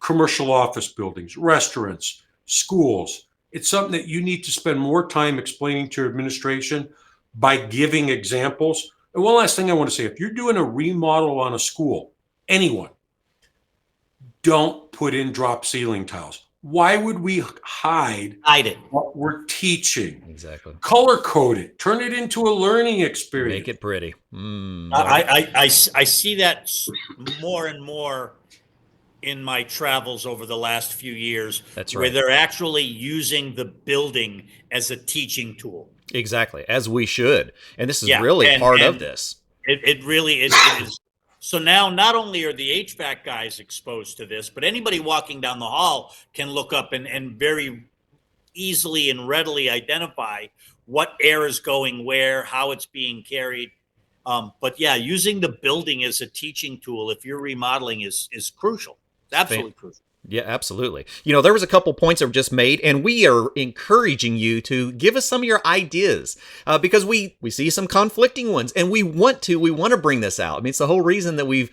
C: commercial office buildings, restaurants, schools. It's something that you need to spend more time explaining to your administration by giving examples. And one last thing I want to say, if you're doing a remodel on a school, anyone, don't put in drop ceiling tiles. Why would we hide
B: it?
C: What we're teaching?
A: Exactly.
C: Color code it. Turn it into a learning experience.
A: Make it pretty.
B: I see that more and more in my travels over the last few years.
A: That's right.
B: Where they're actually using the building as a teaching tool.
A: Exactly, as we should. And this is really part of this.
B: It really is. So now not only are the HVAC guys exposed to this, but anybody walking down the hall can look up and very easily and readily identify what air is going where, how it's being carried. But yeah, using the building as a teaching tool, if you're remodeling, is crucial. It's absolutely crucial.
A: Yeah, absolutely. There was a couple points that were just made, and we are encouraging you to give us some of your ideas because we see some conflicting ones, and we want to bring this out. I mean, it's the whole reason that we've,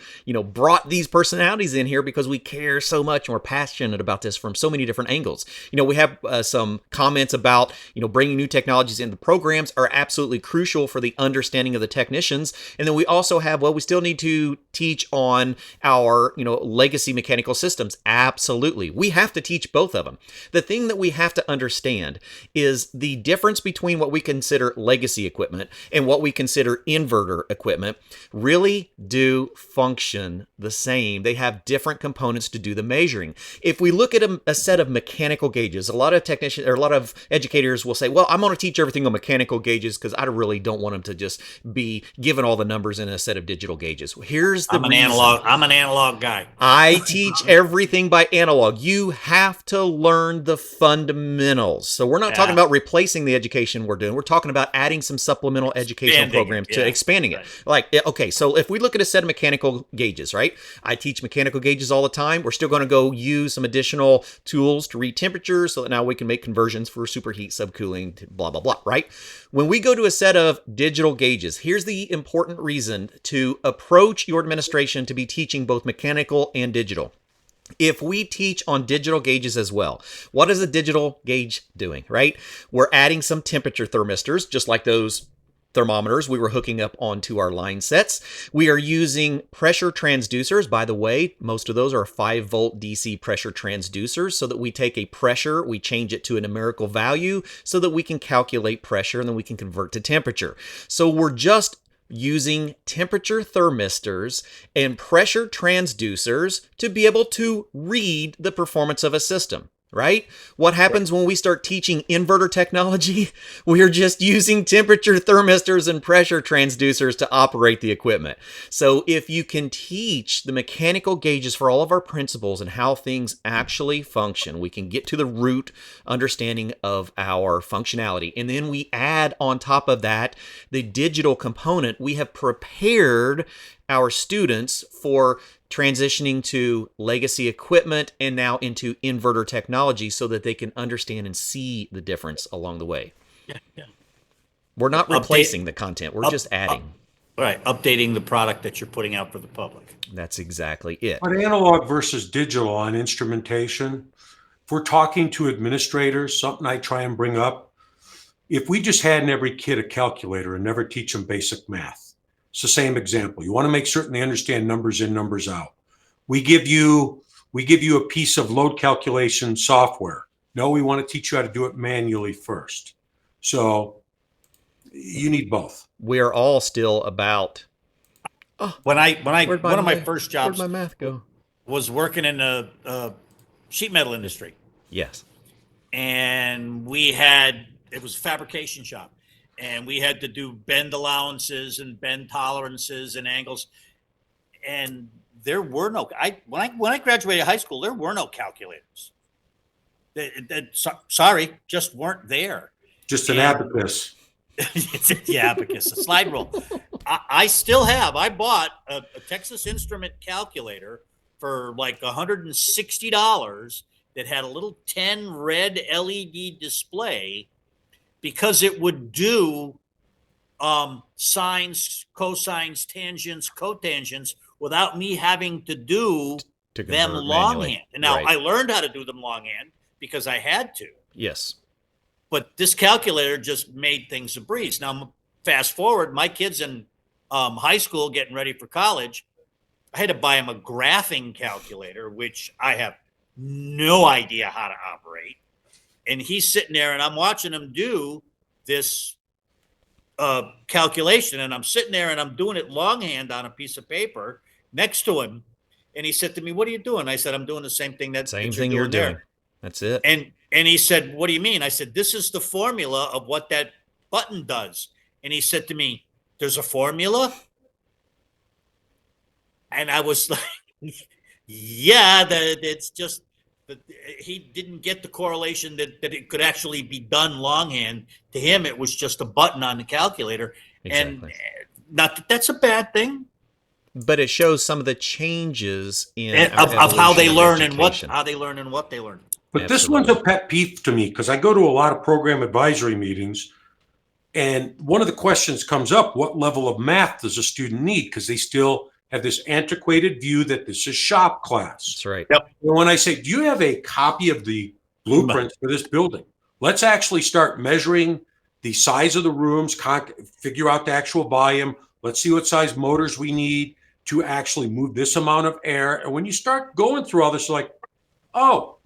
A: brought these personalities in here because we care so much and we're passionate about this from so many different angles. We have some comments about, bringing new technologies into programs are absolutely crucial for the understanding of the technicians. And then we also have, we still need to teach on our, legacy mechanical systems. Absolutely. We have to teach both of them. The thing that we have to understand is the difference between what we consider legacy equipment and what we consider inverter equipment really do function the same. They have different components to do the measuring. If we look at a set of mechanical gauges, a lot of technicians or a lot of educators will say, well, I'm going to teach everything on mechanical gauges because I really don't want them to just be given all the numbers in a set of digital gauges. Here's the reason.
B: I'm an analog guy.
A: I teach everything by analog. You have to learn the fundamentals. So we're not talking about replacing the education we're doing. We're talking about adding some supplemental educational programs to expanding it. Like, okay, so if we look at a set of mechanical gauges, right? I teach mechanical gauges all the time. We're still going to go use some additional tools to read temperature so that now we can make conversions for superheat, subcooling, blah, blah, blah, right? When we go to a set of digital gauges, here's the important reason to approach your administration to be teaching both mechanical and digital. If we teach on digital gauges as well, what is a digital gauge doing, right? We're adding some temperature thermistors, just like those thermometers we were hooking up onto our line sets. We are using pressure transducers. By the way, most of those are 5-volt DC pressure transducers so that we take a pressure, we change it to a numerical value so that we can calculate pressure and then we can convert to temperature. So we're just using temperature thermistors and pressure transducers to be able to read the performance of a system, right? What happens when we start teaching inverter technology? We're just using temperature thermistors and pressure transducers to operate the equipment. So if you can teach the mechanical gauges for all of our principles and how things actually function, we can get to the root understanding of our functionality. And then we add on top of that the digital component. We have prepared our students for transitioning to legacy equipment and now into inverter technology so that they can understand and see the difference along the way.
B: Yeah.
A: We're not replacing the content. We're just adding.
B: Right. Updating the product that you're putting out for the public.
A: That's exactly it.
C: But analog versus digital on instrumentation, if we're talking to administrators, something I try and bring up, if we just had in every kid a calculator and never teach them basic math, it's the same example. You want to make certain they understand numbers in, numbers out. We give you a piece of load calculation software. No, we want to teach you how to do it manually first. So You need both.
A: We're all still about. Oh,
B: One of my
A: math-
B: first
A: where'd
B: jobs
A: my math go?
B: was working in the sheet metal industry.
A: Yes.
B: And it was a fabrication shop, and we had to do bend allowances and bend tolerances and angles. And there were no, when I graduated high school, there were no calculators. Sorry, just weren't there.
C: Just an abacus.
B: It's the abacus, a slide rule. I still have. I bought a Texas Instrument calculator for like $160 that had a little 10 red LED display because it would do sines, cosines, tangents, cotangents without me having to do them longhand. And now I learned how to do them longhand because I had to.
A: Yes.
B: But this calculator just made things a breeze. Now, fast forward, my kids in high school getting ready for college, I had to buy them a graphing calculator, which I have no idea how to operate. And he's sitting there, and I'm watching him do this calculation, and I'm sitting there, and I'm doing it longhand on a piece of paper next to him. And he said to me, "What are you doing?" I said, "I'm doing the same thing that you're doing.
A: That's it."
B: And he said, "What do you mean?" I said, "This is the formula of what that button does." And he said to me, "There's a formula?" And I was like, "Yeah, it's just that he didn't get the correlation that it could actually be done longhand. To him, it was just a button on the calculator." Exactly. And not that that's a bad thing,
A: but it shows some of the changes
B: of how they learn and what they learn.
C: But this one's a pet peeve to me because I go to a lot of program advisory meetings, and one of the questions comes up: what level of math does a student need? Because they still have this antiquated view that this is shop class.
A: That's right.
B: Yep.
C: And when I say, do you have a copy of the blueprints for this building? Let's actually start measuring the size of the rooms, figure out the actual volume. Let's see what size motors we need to actually move this amount of air. And when you start going through all this, like, oh,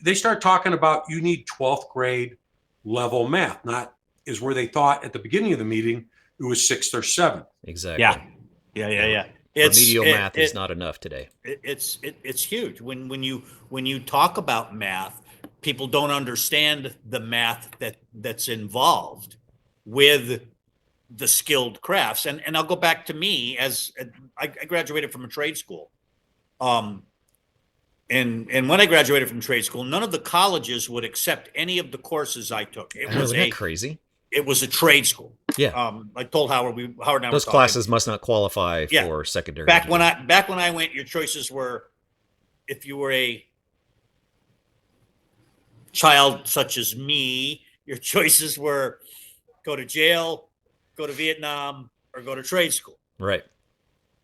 C: they start talking about you need 12th grade level math, not is where they thought at the beginning of the meeting it was 6th or 7th.
A: Exactly.
B: Yeah.
A: Remedial math is not enough today.
B: It's huge. When you talk about math, people don't understand the math that's involved with the skilled crafts. And I'll go back to me as I graduated from a trade school. And when I graduated from trade school, none of the colleges would accept any of the courses I took.
A: Isn't that crazy?
B: It was a trade school.
A: Yeah.
B: I told Howard and I
A: those classes must not qualify for secondary.
B: Back when I went, your choices were, if you were a child such as me, your choices were go to jail, go to Vietnam, or go to trade school.
A: Right.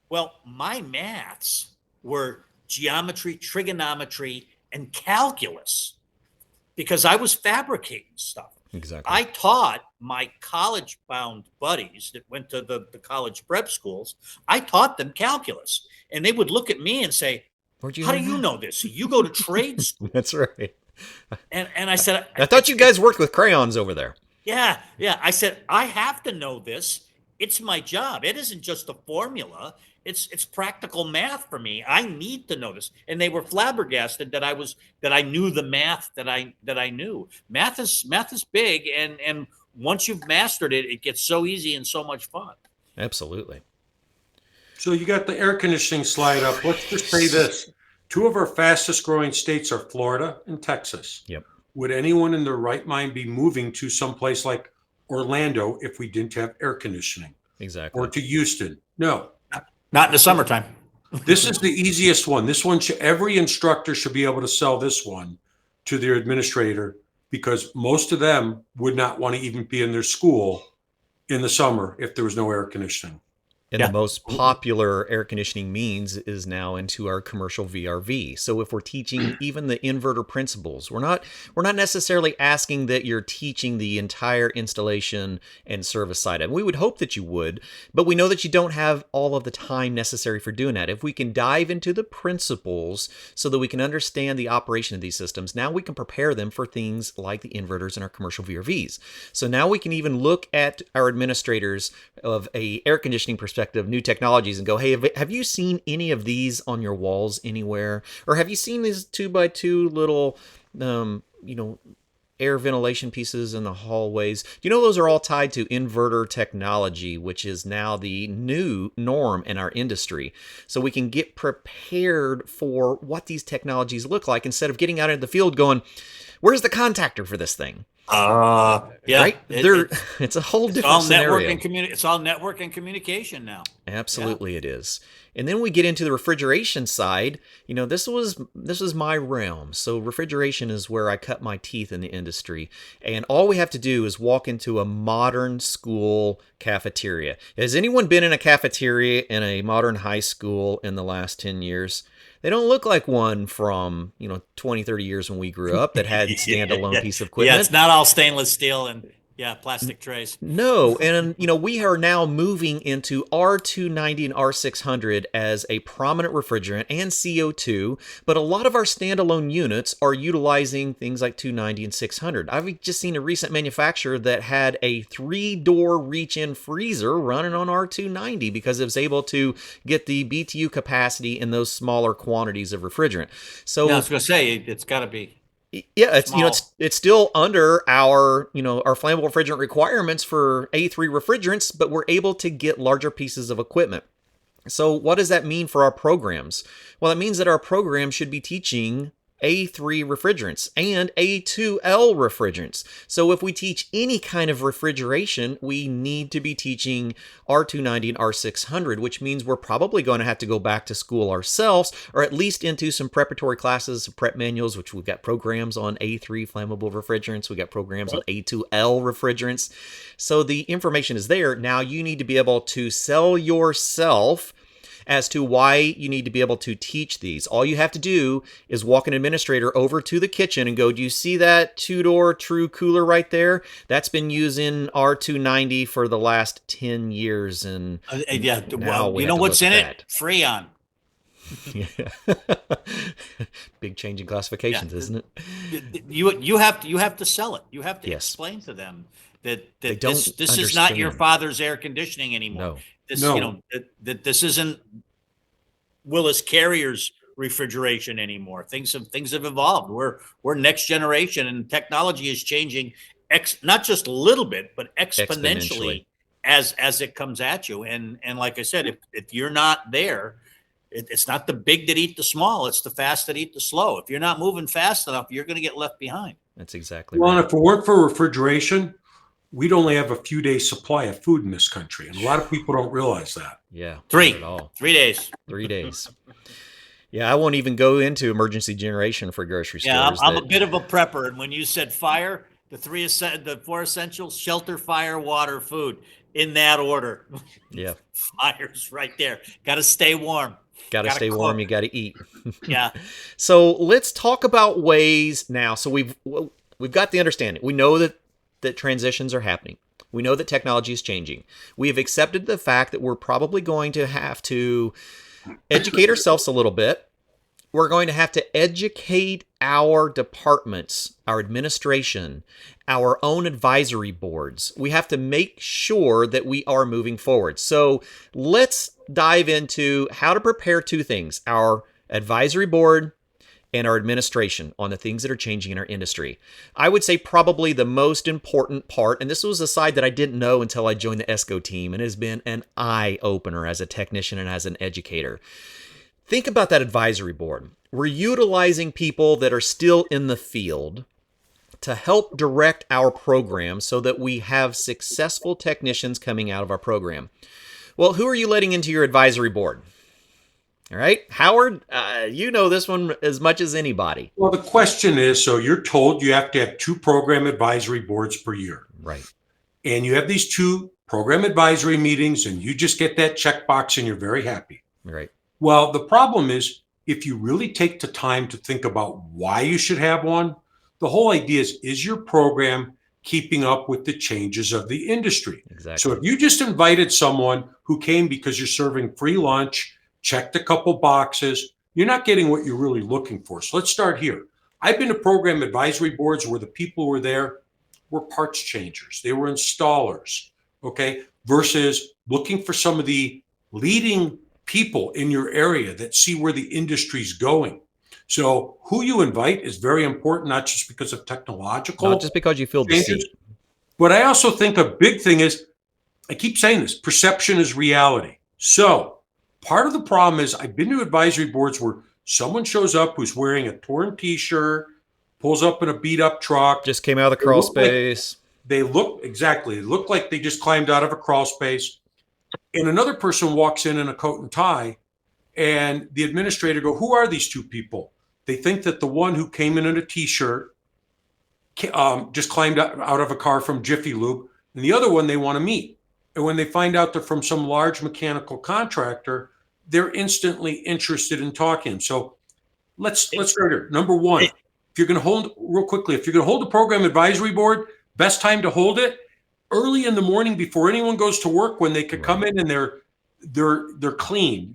B: Well, my maths were geometry, trigonometry, and calculus because I was fabricating stuff.
A: Exactly.
B: I taught my college-bound buddies that went to the college prep schools, I taught them calculus. And they would look at me and say, "How do you know this? You go to trade school."
A: That's right.
B: And I said,
A: I thought you guys worked with crayons over there.
B: Yeah. I said, I have to know this. It's my job. It isn't just a formula. It's practical math for me. I need to know this. And they were flabbergasted that I knew the math that I knew. Math is big, and once you've mastered it, it gets so easy and so much fun.
A: Absolutely.
C: So you got the air conditioning slide up. Let's just say this. 2 of our fastest growing states are Florida and Texas.
A: Yep.
C: Would anyone in their right mind be moving to someplace like Orlando if we didn't have air conditioning?
A: Exactly.
C: Or to Houston? No.
B: Not in the summertime.
C: This is the easiest one. This one, every instructor should be able to sell this one to their administrator because most of them would not want to even be in their school in the summer if there was no air conditioning.
A: And the most popular air conditioning means is now into our commercial VRV. So if we're teaching even the inverter principles, we're not necessarily asking that you're teaching the entire installation and service side of it. We would hope that you would, but we know that you don't have all of the time necessary for doing that. If we can dive into the principles so that we can understand the operation of these systems, now we can prepare them for things like the inverters in our commercial VRVs. So now we can even look at our administrators of a air conditioning perspective, new technologies, and go, hey, have you seen any of these on your walls anywhere? Or have you seen these 2x2 little, air ventilation pieces in the hallways? You know, those are all tied to inverter technology, which is now the new norm in our industry. So we can get prepared for what these technologies look like instead of getting out into the field going, where's the contactor for this thing?
B: Yeah,
A: right. It's a whole different scenario.
B: It's all network and communication now.
A: Absolutely, it is. And then we get into the refrigeration side. You know, this was my realm. So refrigeration is where I cut my teeth in the industry. And all we have to do is walk into a modern school cafeteria. Has anyone been in a cafeteria in a modern high school in the last 10 years? They don't look like one from, 20, 30 years when we grew up that had standalone piece of equipment.
B: Yeah, it's not all stainless steel and plastic trays.
A: No, and we are now moving into R290 and R600 as a prominent refrigerant and CO2, but a lot of our standalone units are utilizing things like 290 and 600. I've just seen a recent manufacturer that had a 3-door reach-in freezer running on R290 because it was able to get the BTU capacity in those smaller quantities of refrigerant. So
B: I was going to say, it's got to be.
A: Yeah, it's still under our our flammable refrigerant requirements for A3 refrigerants, but we're able to get larger pieces of equipment. So what does that mean for our programs? Well, it means that our program should be teaching A3 refrigerants and A2L refrigerants. So if we teach any kind of refrigeration, we need to be teaching R290 and R600, which means we're probably going to have to go back to school ourselves, or at least into some preparatory classes, some prep manuals, which we've got programs on A3 flammable refrigerants. We've got programs on A2L refrigerants. So the information is there. Now you need to be able to sell yourself as to why you need to be able to teach these. All you have to do is walk an administrator over to the kitchen and go, do you see that 2-door true cooler right there? That's been using R290 for the last 10 years. And
B: well, you know what's in it? Freon.
A: Yeah. Big change in classifications, isn't it?
B: You have to sell it. You have to explain to them that this is not your father's air conditioning anymore.
A: No.
B: This isn't Willis Carrier's refrigeration anymore. Things have evolved. We're next generation, and technology is changing not just a little bit, but exponentially as it comes at you. And like I said, if you're not there, it's not the big that eat the small, it's the fast that eat the slow. If you're not moving fast enough, you're going to get left behind.
A: That's exactly right.
C: Well, if it weren't for refrigeration, we'd only have a few days supply of food in this country. And a lot of people don't realize that.
A: Yeah.
B: 3 days.
A: 3 days. Yeah, I won't even go into emergency generation for grocery stores.
B: Yeah, I'm a bit of a prepper. And when you said fire, the 4 essentials: shelter, fire, water, food, in that order.
A: Yeah.
B: Fire's right there. Got to stay warm.
A: Got to stay warm. You got to eat.
B: Yeah.
A: So let's talk about ways now. So we've got the understanding. We know that transitions are happening. We know that technology is changing. We have accepted the fact that we're probably going to have to educate ourselves a little bit. We're going to have to educate our departments, our administration, our own advisory boards. We have to make sure that we are moving forward. So let's dive into how to prepare two things: our advisory board and our administration on the things that are changing in our industry. I would say probably the most important part, and this was a side that I didn't know until I joined the ESCO team, and has been an eye-opener as a technician and as an educator. Think about that advisory board. We're utilizing people that are still in the field to help direct our program so that we have successful technicians coming out of our program. Well, who are you letting into your advisory board? All right, Howard, you know this one as much as anybody.
C: Well, the question is, so you're told you have to have 2 program advisory boards per year.
A: Right.
C: And you have these 2 program advisory meetings, and you just get that checkbox and you're very happy.
A: Right.
C: Well, the problem is if you really take the time to think about why you should have one, the whole idea is your program keeping up with the changes of the industry?
A: Exactly.
C: So if you just invited someone who came because you're serving free lunch, checked a couple boxes, you're not getting what you're really looking for. So let's start here. I've been to program advisory boards where the people were there were parts changers. They were installers, okay, versus looking for some of the leading people in your area that see where the industry's going. So who you invite is very important, not just because of technological
A: Not just because you filled the
C: changes,
A: seat.
C: but I also think a big thing is, I keep saying this, perception is reality. So part of the problem is I've been to advisory boards where someone shows up who's wearing a torn t-shirt, pulls up in a beat up truck.
A: Just came out of the crawl space.
C: They look like they just climbed out of a crawl space. And another person walks in a coat and tie, and the administrator go, who are these two people? They think that the one who came in a t-shirt just climbed out of a car from Jiffy Lube, and the other one they want to meet. And when they find out they're from some large mechanical contractor, they're instantly interested in talking. So let's start here. Number one, if you're going to hold a program advisory board, best time to hold it early in the morning before anyone goes to work, when they could come in and they're clean.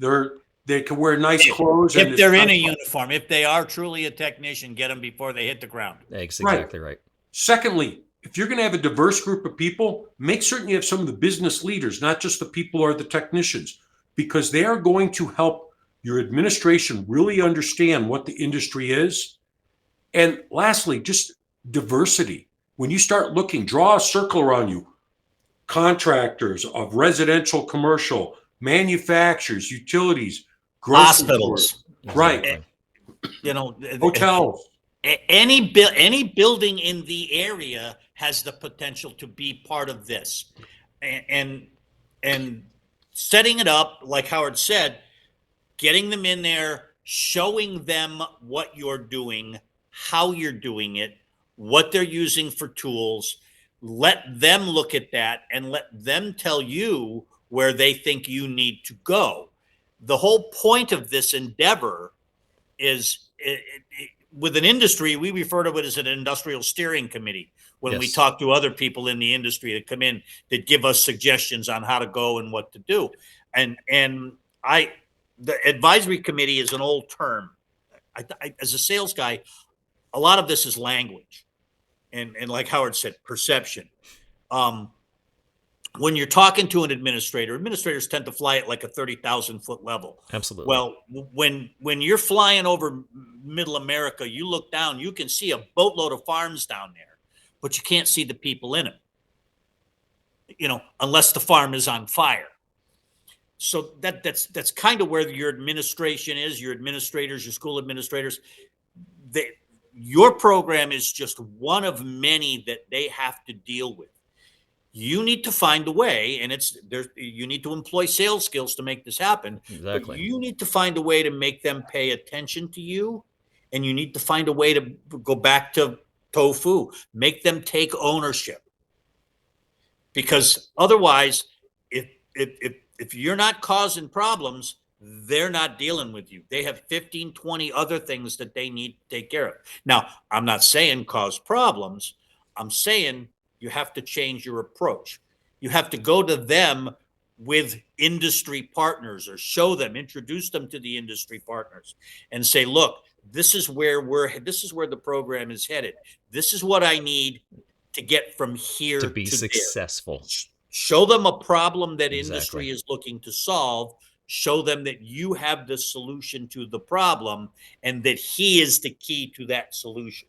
C: They can wear nice clothes.
B: If they're in a uniform, if they are truly a technician, get them before they hit the ground.
A: That's exactly right.
C: Secondly, if you're going to have a diverse group of people, make certain you have some of the business leaders, not just the people or the technicians, because they are going to help your administration really understand what the industry is. And lastly, just diversity. When you start looking, draw a circle around you. Contractors of residential, commercial, manufacturers, utilities,
B: hospitals,
C: right? Hotels.
B: Any building in the area has the potential to be part of this, and setting it up, like Howard said, getting them in there, showing them what you're doing, how you're doing it, what they're using for tools. Let them look at that and let them tell you where they think you need to go. The whole point of this endeavor is, with an industry, we refer to it as an industrial steering committee. When we talk to other people in the industry that come in that give us suggestions on how to go and what to do. And the advisory committee is an old term. I, as a sales guy, a lot of this is language. And like Howard said, perception. When you're talking to an administrator, administrators tend to fly at like a 30,000 foot level.
A: Absolutely.
B: Well, when you're flying over middle America, you look down, you can see a boatload of farms down there, but you can't see the people in them, unless the farm is on fire. So that's kind of where your administration is, your administrators, your school administrators. Your program is just one of many that they have to deal with. You need to find a way, and you need to employ sales skills to make this happen.
A: Exactly.
B: But you need to find a way to make them pay attention to you, and you need to find a way to go back to tofu, make them take ownership. Because otherwise, if you're not causing problems, they're not dealing with you. They have 15, 20 other things that they need to take care of. Now, I'm not saying cause problems. I'm saying you have to change your approach. You have to go to them with industry partners, or introduce them to the industry partners and say, look, this is where the program is headed. This is what I need to get from here
A: to be successful.
B: There. Show them a problem that industry is looking to solve. Show them that you have the solution to the problem and that he is the key to that solution.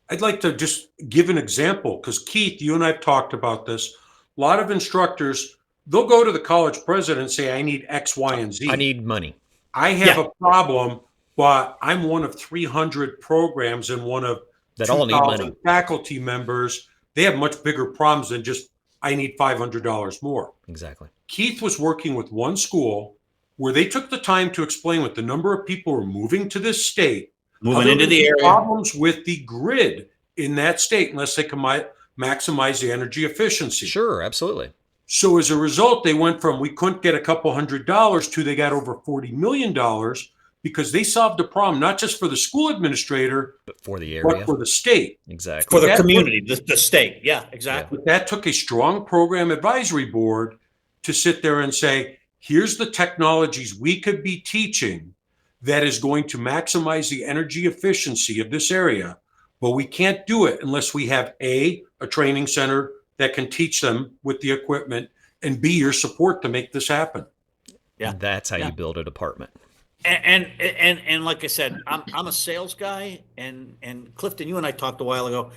C: I'd like to just give an example, because Keith, you and I've talked about this. A lot of instructors, they'll go to the college president and say, I need X, Y, and Z.
A: I need money.
C: I have a problem, but I'm one of 300 programs and one of
A: that all need money.
C: Faculty members. They have much bigger problems than just, I need $500 more.
A: Exactly.
C: Keith was working with one school where they took the time to explain what the number of people were moving to this state,
B: moving into the area,
C: problems with the grid in that state unless they can maximize the energy efficiency.
A: Sure, absolutely.
C: So as a result, they went from we couldn't get a couple $100 to they got over $40 million because they solved the problem, not just for the school administrator,
A: But for the
C: but
A: area.
C: for the state.
A: Exactly.
B: For the
C: That
B: community, the state. Yeah, exactly.
C: But that took a strong program advisory board to sit there and say, here's the technologies we could be teaching that is going to maximize the energy efficiency of this area. But we can't do it unless we have a training center that can teach them with the equipment, and B, your support to make this happen.
B: Yeah.
A: And that's how
B: Yeah.
A: you build a department.
B: And like I said, I'm a sales guy, and Clifton, you and I talked a while ago.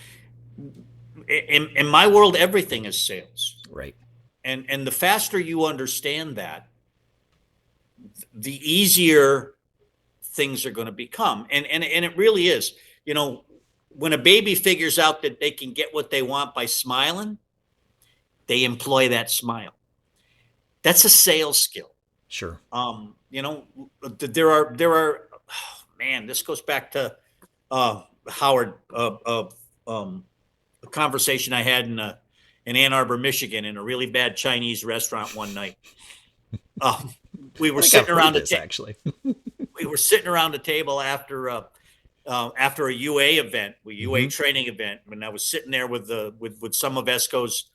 B: In my world, everything is sales.
A: Right.
B: And the faster you understand that, the easier things are going to become. And it really is. You know, when a baby figures out that they can get what they want by smiling, they employ that smile. That's a sales skill.
A: Sure.
B: You know, there are oh, man, this goes back to Howard, a conversation I had in Ann Arbor, Michigan, in a really bad Chinese restaurant one night. We were sitting around
A: actually.
B: we were sitting around the table after a UA event, UA training event, and I was sitting there with some of ESCO's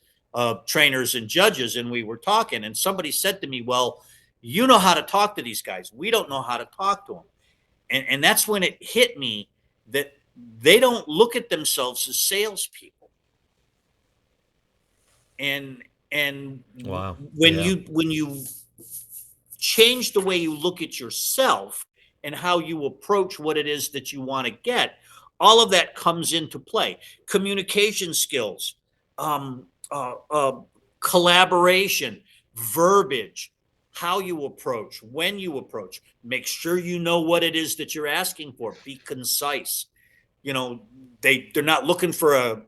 B: trainers and judges, and we were talking, and somebody said to me, well, you know how to talk to these guys. We don't know how to talk to them. And that's when it hit me that they don't look at themselves as salespeople. And
A: Wow.
B: when you change the way you look at yourself and how you approach what it is that you want to get, all of that comes into play. Communication skills, collaboration, verbiage, how you approach, when you approach, make sure you know what it is that you're asking for. Be concise. You know, they're not looking for a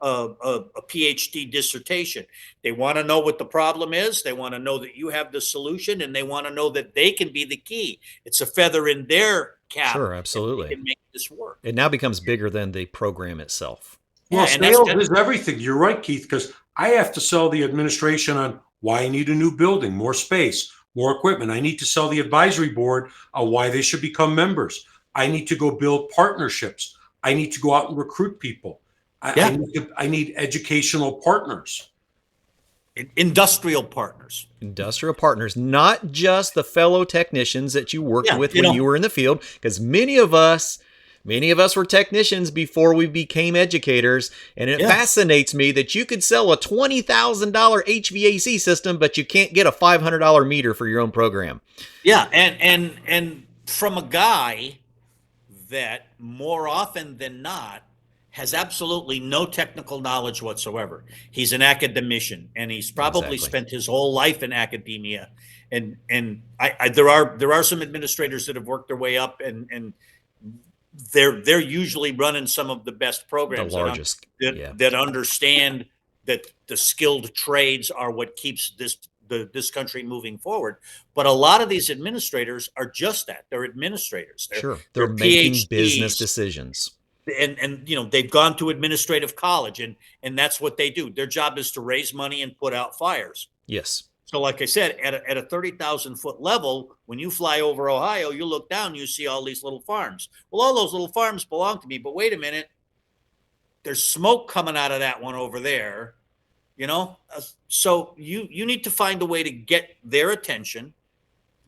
B: PhD dissertation. They want to know what the problem is. They want to know that you have the solution, and they want to know that they can be the key. It's a feather in their cap.
A: Sure, absolutely.
B: They can make this work.
A: It now becomes bigger than the program itself.
C: Well,
B: Yeah, and
C: sales
B: that's-
C: is everything. You're right, Keith, because I have to sell the administration on why I need a new building, more space, more equipment. I need to sell the advisory board on why they should become members. I need to go build partnerships. I need to go out and recruit people. I need educational partners.
B: Industrial partners.
A: Industrial partners, not just the fellow technicians that you worked with
B: you
A: when
B: know.
A: you were in the field, because many of us were technicians before we became educators, and it fascinates me that you could sell a $20,000 HVAC system, but you can't get a $500 meter for your own program.
B: Yeah, and from a guy that more often than not has absolutely no technical knowledge whatsoever. He's an academician, and he's probably spent his whole life in academia. And there are some administrators that have worked their way up, and they're usually running some of the best programs,
A: The largest,
B: that understand that the skilled trades are what keeps this country moving forward. But a lot of these administrators are just that. They're administrators.
A: They're making
B: PhDs,
A: business decisions.
B: and you know, they've gone to administrative college, and that's what they do. Their job is to raise money and put out fires.
A: Yes.
B: So like I said, at a 30,000 foot level, when you fly over Ohio, you look down, you see all these little farms. Well, all those little farms belong to me, but wait a minute, there's smoke coming out of that one over there. You know, so you need to find a way to get their attention,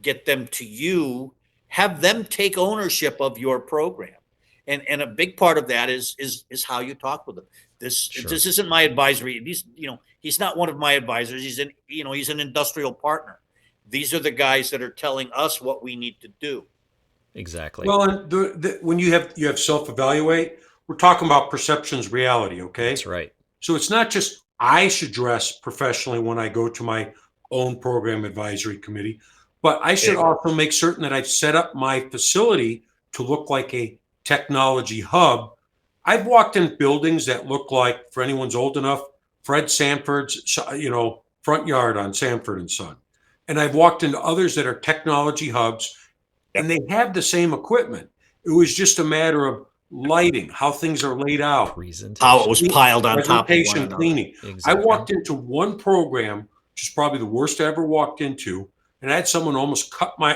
B: get them to you, have them take ownership of your program, and a big part of that is how you talk with them. This isn't my advisory. He's not one of my advisors. He's an industrial partner. These are the guys that are telling us what we need to do.
A: Exactly.
C: Well, and when you have self-evaluate, we're talking about perceptions, reality. Okay,
A: that's right.
C: So it's not just I should dress professionally when I go to my own program advisory committee, but I should also make certain that I've set up my facility to look like a technology hub. I've walked in buildings that look like, for anyone's old enough, Fred Sanford's, front yard on Sanford and Son. And I've walked into others that are technology hubs, and they have the same equipment. It was just a matter of lighting, how things are laid out,
A: Presentation.
B: How it was piled on top of one
C: presentation,
B: another.
C: cleaning.
A: Exactly.
C: I walked into one program which is probably the worst I ever walked into. And I had someone almost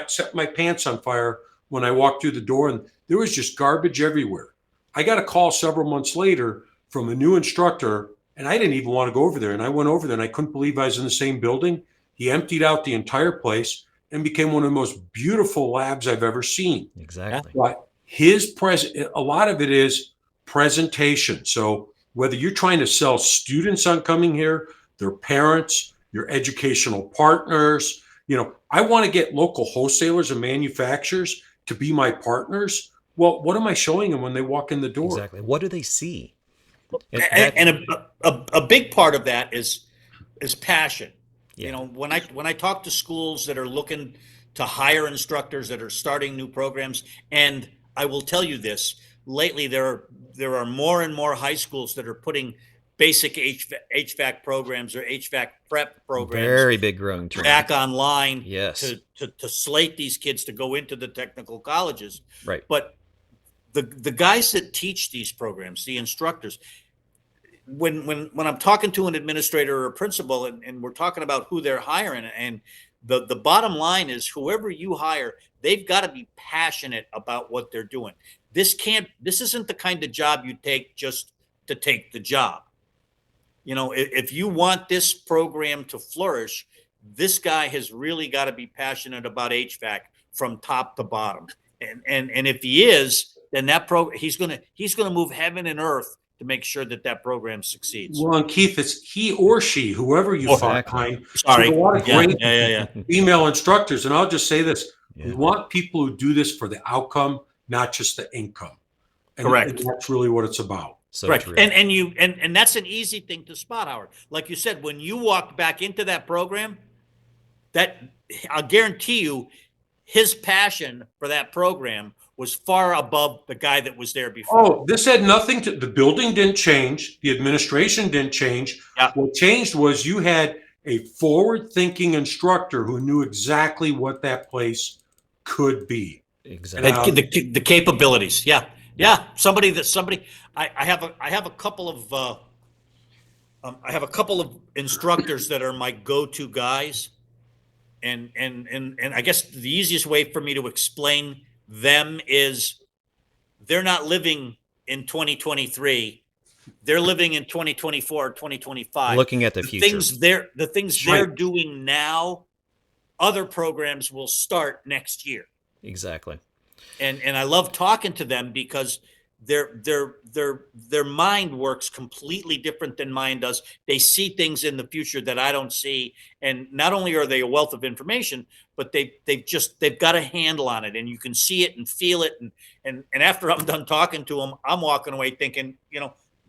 C: set my pants on fire when I walked through the door, and there was just garbage everywhere. I got a call several months later from a new instructor, and I didn't even want to go over there. And I went over there, and I couldn't believe I was in the same building. He emptied out the entire place and became one of the most beautiful labs I've ever seen.
A: Exactly.
C: But a lot of it is presentation. So whether you're trying to sell students on coming here, their parents, your educational partners, I want to get local wholesalers and manufacturers to be my partners. Well, what am I showing them when they walk in the door?
A: Exactly. What do they see?
B: And a big part of that is passion.
A: Yeah.
B: When I talk to schools that are looking to hire instructors that are starting new programs, and I will tell you this, lately there are more and more high schools that are putting basic HVAC programs or HVAC prep programs,
A: Very big growing trend,
B: back online.
A: Yes.
B: To slate these kids to go into the technical colleges.
A: Right.
B: But the guys that teach these programs, the instructors, when I'm talking to an administrator or a principal and we're talking about who they're hiring, and the bottom line is whoever you hire, they've got to be passionate about what they're doing. This isn't the kind of job you take just to take the job. If you want this program to flourish, this guy has really got to be passionate about HVAC from top to bottom. And if he is, then he's gonna move heaven and earth to make sure that program succeeds.
C: Well, and Keith, it's he or she, whoever you find.
B: Sorry,
C: a lot of great
B: yeah.
C: female instructors, and I'll just say this:
A: Yeah.
C: we want people who do this for the outcome, not just the income.
B: Correct.
C: And that's really what it's about.
A: So
B: right.
A: true.
B: And that's an easy thing to spot, Howard. Like you said, when you walked back into that program, that I'll guarantee you, his passion for that program was far above the guy that was there before.
C: Oh, this had nothing to, the building didn't change. The administration didn't change.
B: Yeah.
C: What changed was you had a forward-thinking instructor who knew exactly what that place could be.
A: Exactly.
B: The capabilities. Yeah. Somebody. I have a couple of instructors that are my go-to guys. And I guess the easiest way for me to explain them is they're not living in 2023. They're living in 2024 or 2025.
A: Looking at the future.
B: The things they're doing now, other programs will start next year.
A: Exactly.
B: And I love talking to them because their mind works completely different than mine does. They see things in the future that I don't see, and not only are they a wealth of information, but they've got a handle on it, and you can see it and feel it. And after I'm done talking to them, I'm walking away thinking,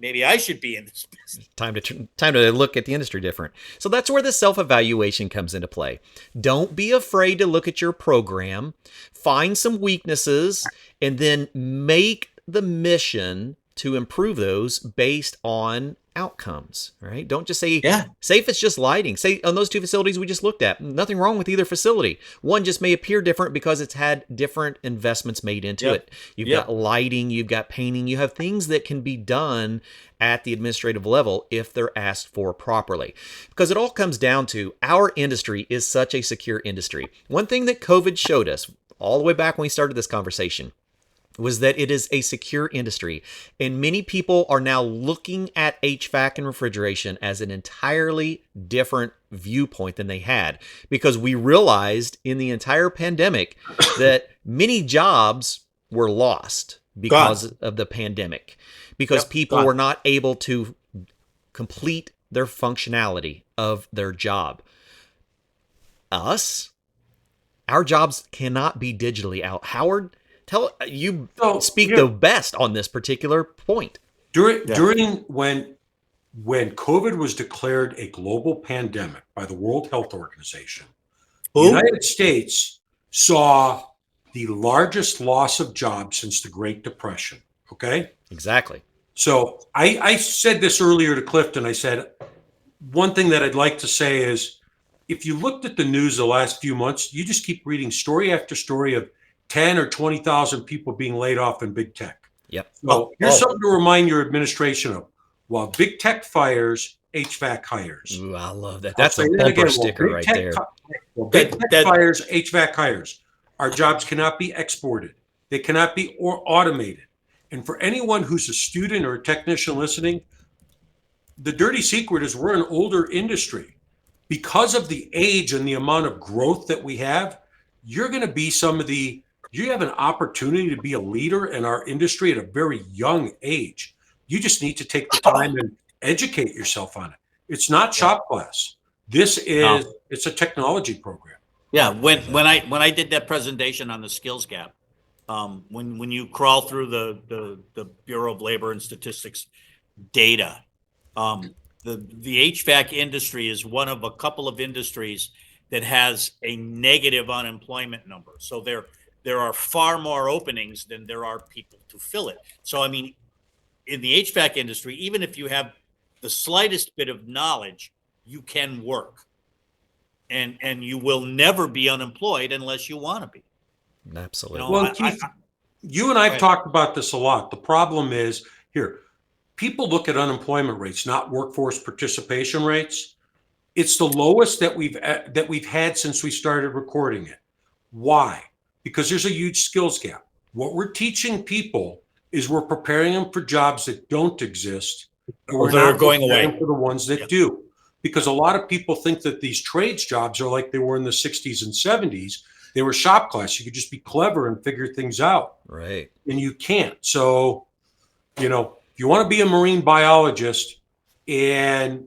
B: maybe I should be in this business.
A: Time to look at the industry different. So that's where the self-evaluation comes into play. Don't be afraid to look at your program, find some weaknesses, and then make the mission to improve those based on outcomes, right? Don't just say, say if it's just lighting. Say on those two facilities we just looked at, nothing wrong with either facility. One just may appear different because it's had different investments made into it. You've got lighting, you've got painting, you have things that can be done at the administrative level if they're asked for properly. Because it all comes down to our industry is such a secure industry. One thing that COVID showed us all the way back when we started this conversation was that it is a secure industry. And many people are now looking at HVAC and refrigeration as an entirely different viewpoint than they had, because we realized in the entire pandemic that many jobs were lost because of the pandemic, because people were not able to complete their functionality of their job. Our jobs cannot be digitally out. Howard, speak the best on this particular point.
C: During when COVID was declared a global pandemic by the World Health Organization, the United States saw the largest loss of jobs since the Great Depression. Okay?
A: Exactly.
C: So I said this earlier to Clifton. I said, one thing that I'd like to say is, if you looked at the news the last few months, you just keep reading story after story of 10 or 20,000 people being laid off in big tech.
A: Yep.
C: So here's something to remind your administration of. While big tech fires HVAC hires.
A: Ooh, I love that.
C: I'll
A: That's
C: say
A: a
C: that
A: bumper
C: again.
A: sticker right there.
C: Big tech fires, HVAC hires. Our jobs cannot be exported. They cannot be automated. And for anyone who's a student or a technician listening, the dirty secret is we're an older industry. Because of the age and the amount of growth that we have, you're going to be you have an opportunity to be a leader in our industry at a very young age. You just need to take the time and educate yourself on it. It's not shop class. It's a technology program.
B: Yeah, when I did that presentation on the skills gap, when you crawl through the Bureau of Labor and Statistics data, the HVAC industry is one of a couple of industries that has a negative unemployment number. So there are far more openings than there are people to fill it. So I mean, in the HVAC industry, even if you have the slightest bit of knowledge, you can work. And you will never be unemployed unless you want to be.
A: Absolutely.
B: You know,
C: Well, Keith, you and I have talked about this a lot. The problem is here, people look at unemployment rates, not workforce participation rates. It's the lowest that we've had since we started recording it. Why? Because there's a huge skills gap. What we're teaching people is we're preparing them for jobs that don't exist, and we're
B: they're
C: not
B: going
C: preparing
B: away
C: for the ones that do. Because a lot of people think that these trades jobs are like they were in the 60s and 70s. They were shop class. You could just be clever and figure things out.
A: Right.
C: And you can't. So, if you want to be a marine biologist and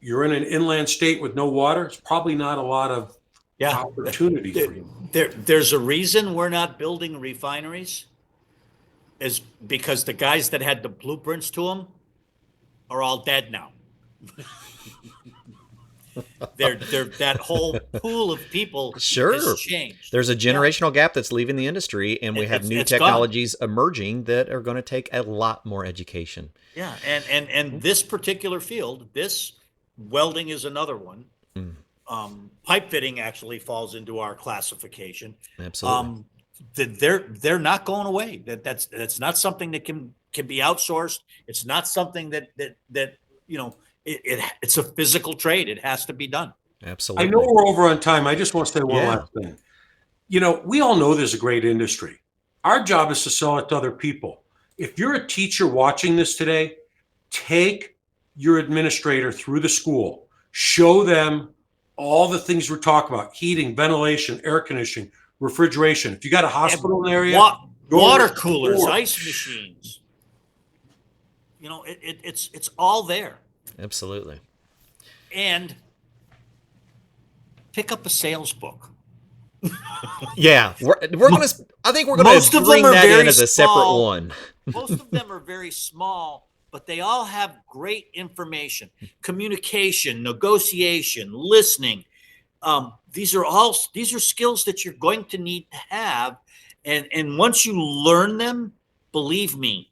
C: you're in an inland state with no water, it's probably not a lot of opportunity for you.
B: There's a reason we're not building refineries, is because the guys that had the blueprints to them are all dead now. They're that whole pool of people has changed.
A: There's a generational gap that's leaving the industry, and we have new technologies emerging that are going to take a lot more education.
B: Yeah, and this particular field, this welding is another one. Pipe fitting actually falls into our classification.
A: Absolutely.
B: They're not going away. That's not something that can be outsourced. It's not something that it's a physical trade. It has to be done.
A: Absolutely.
C: I know we're over on time. I just want to say one last thing. We all know there's a great industry. Our job is to sell it to other people. If you're a teacher watching this today, take your administrator through the school. Show them all the things we're talking about: heating, ventilation, air conditioning, refrigeration. If you got a hospital in the area,
B: water coolers, ice machines. It's all there.
A: Absolutely.
B: And pick up a sales book.
A: Yeah, we're gonna. I think we're gonna bring that in as a separate one.
B: Most of them are very small, but they all have great information: communication, negotiation, listening. These are skills that you're going to need to have, and once you learn them, believe me,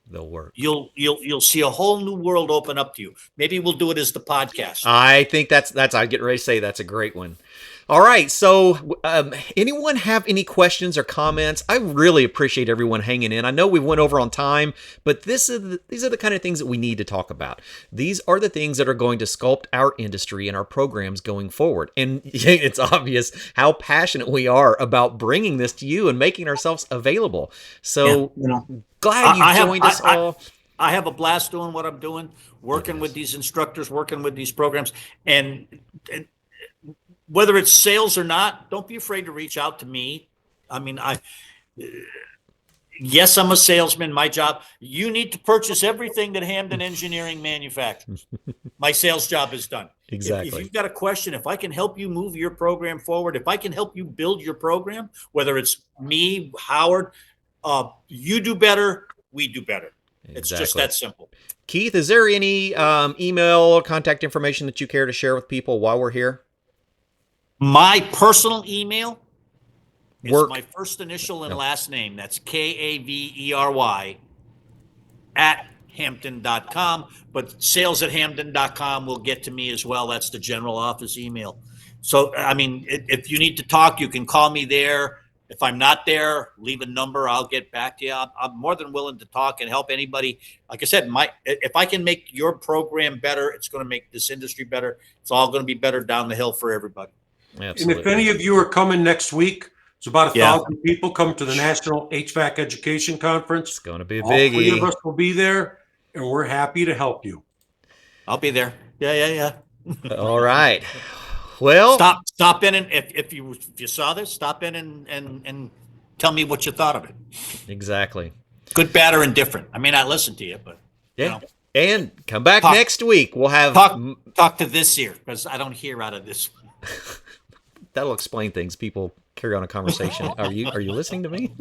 A: they'll work.
B: You'll see a whole new world open up to you. Maybe we'll do it as the podcast.
A: I think that's I get ready to say that's a great one. All right. So anyone have any questions or comments? I really appreciate everyone hanging in. I know we went over on time, but these are the kind of things that we need to talk about. These are the things that are going to sculpt our industry and our programs going forward. And it's obvious how passionate we are about bringing this to you and making ourselves available. So glad you joined us all.
B: I have a blast doing what I'm doing, working with these instructors, working with these programs, and whether it's sales or not, don't be afraid to reach out to me. I mean, yes, I'm a salesman. My job, you need to purchase everything that Hamden Engineering manufactures. My sales job is done.
A: Exactly.
B: If you've got a question, if I can help you move your program forward, if I can help you build your program, whether it's me, Howard, you do better, we do better. It's just that simple.
A: Keith, is there any email or contact information that you care to share with people while we're here?
B: My personal email is my first initial and last name. That's Kavery @Hampton.com. But sales@Hampton.com will get to me as well. That's the general office email. So, I mean, if you need to talk, you can call me there. If I'm not there, leave a number. I'll get back to you. I'm more than willing to talk and help anybody. Like I said, if I can make your program better, it's going to make this industry better. It's all going to be better down the hill for everybody.
C: Absolutely. And if any of you are coming next week, it's about 1,000 people come to the National HVAC Education Conference. It's
A: going to be a
C: biggie. All 3 of us will be there, and we're happy to help you.
B: I'll be there. Yeah.
A: All right. Well,
B: stop in, and if you saw this, stop in and tell me what you thought of it.
A: Exactly.
B: Good, bad, or indifferent. I may not listen to you, but
A: yeah. And come back next week. We'll have
B: talk to this ear, because I don't hear out of this one.
A: That'll explain things. People carry on a conversation. Are you listening to me?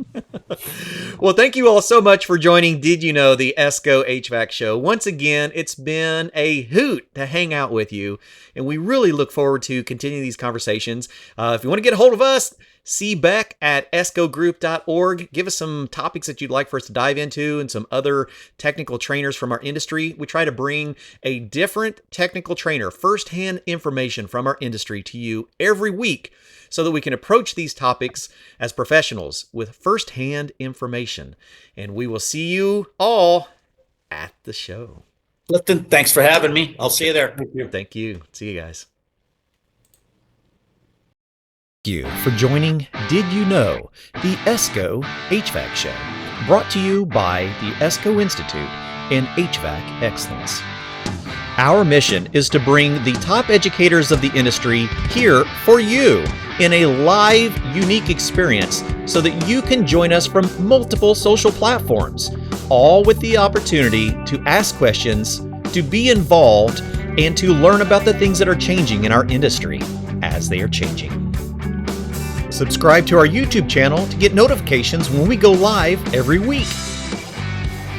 A: Well, thank you all so much for joining Did You Know, the ESCO HVAC show. Once again, it's been a hoot to hang out with you, and we really look forward to continuing these conversations. If you want to get a hold of us, see Beck at escogroup.org. Give us some topics that you'd like for us to dive into and some other technical trainers from our industry. We try to bring a different technical trainer, firsthand information from our industry to you every week, so that we can approach these topics as professionals with firsthand information. And we will see you all at the show.
B: Clifton, thanks for having me. I'll see you there.
A: Thank you. See you guys. Thank you for joining Did You Know, the ESCO HVAC show, brought to you by the ESCO Institute and HVAC Excellence. Our mission is to bring the top educators of the industry here for you in a live, unique experience so that you can join us from multiple social platforms, all with the opportunity to ask questions, to be involved, and to learn about the things that are changing in our industry as they are changing. Subscribe to our YouTube channel to get notifications when we go live every week.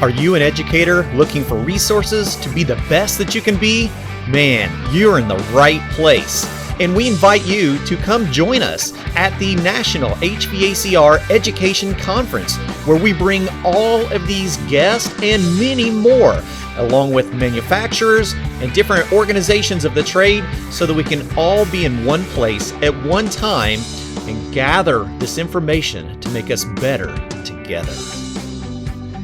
A: Are you an educator looking for resources to be the best that you can be? Man, you're in the right place. And we invite you to come join us at the National HVACR Education Conference, where we bring all of these guests and many more, along with manufacturers and different organizations of the trade, so that we can all be in one place at one time and gather this information to make us better together.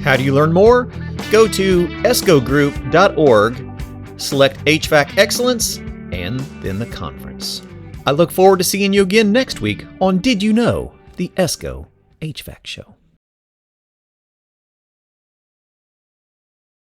A: How do you learn more? Go to escogroup.org, select HVAC Excellence, and then the conference. I look forward to seeing you again next week on Did You Know, the ESCO HVAC show.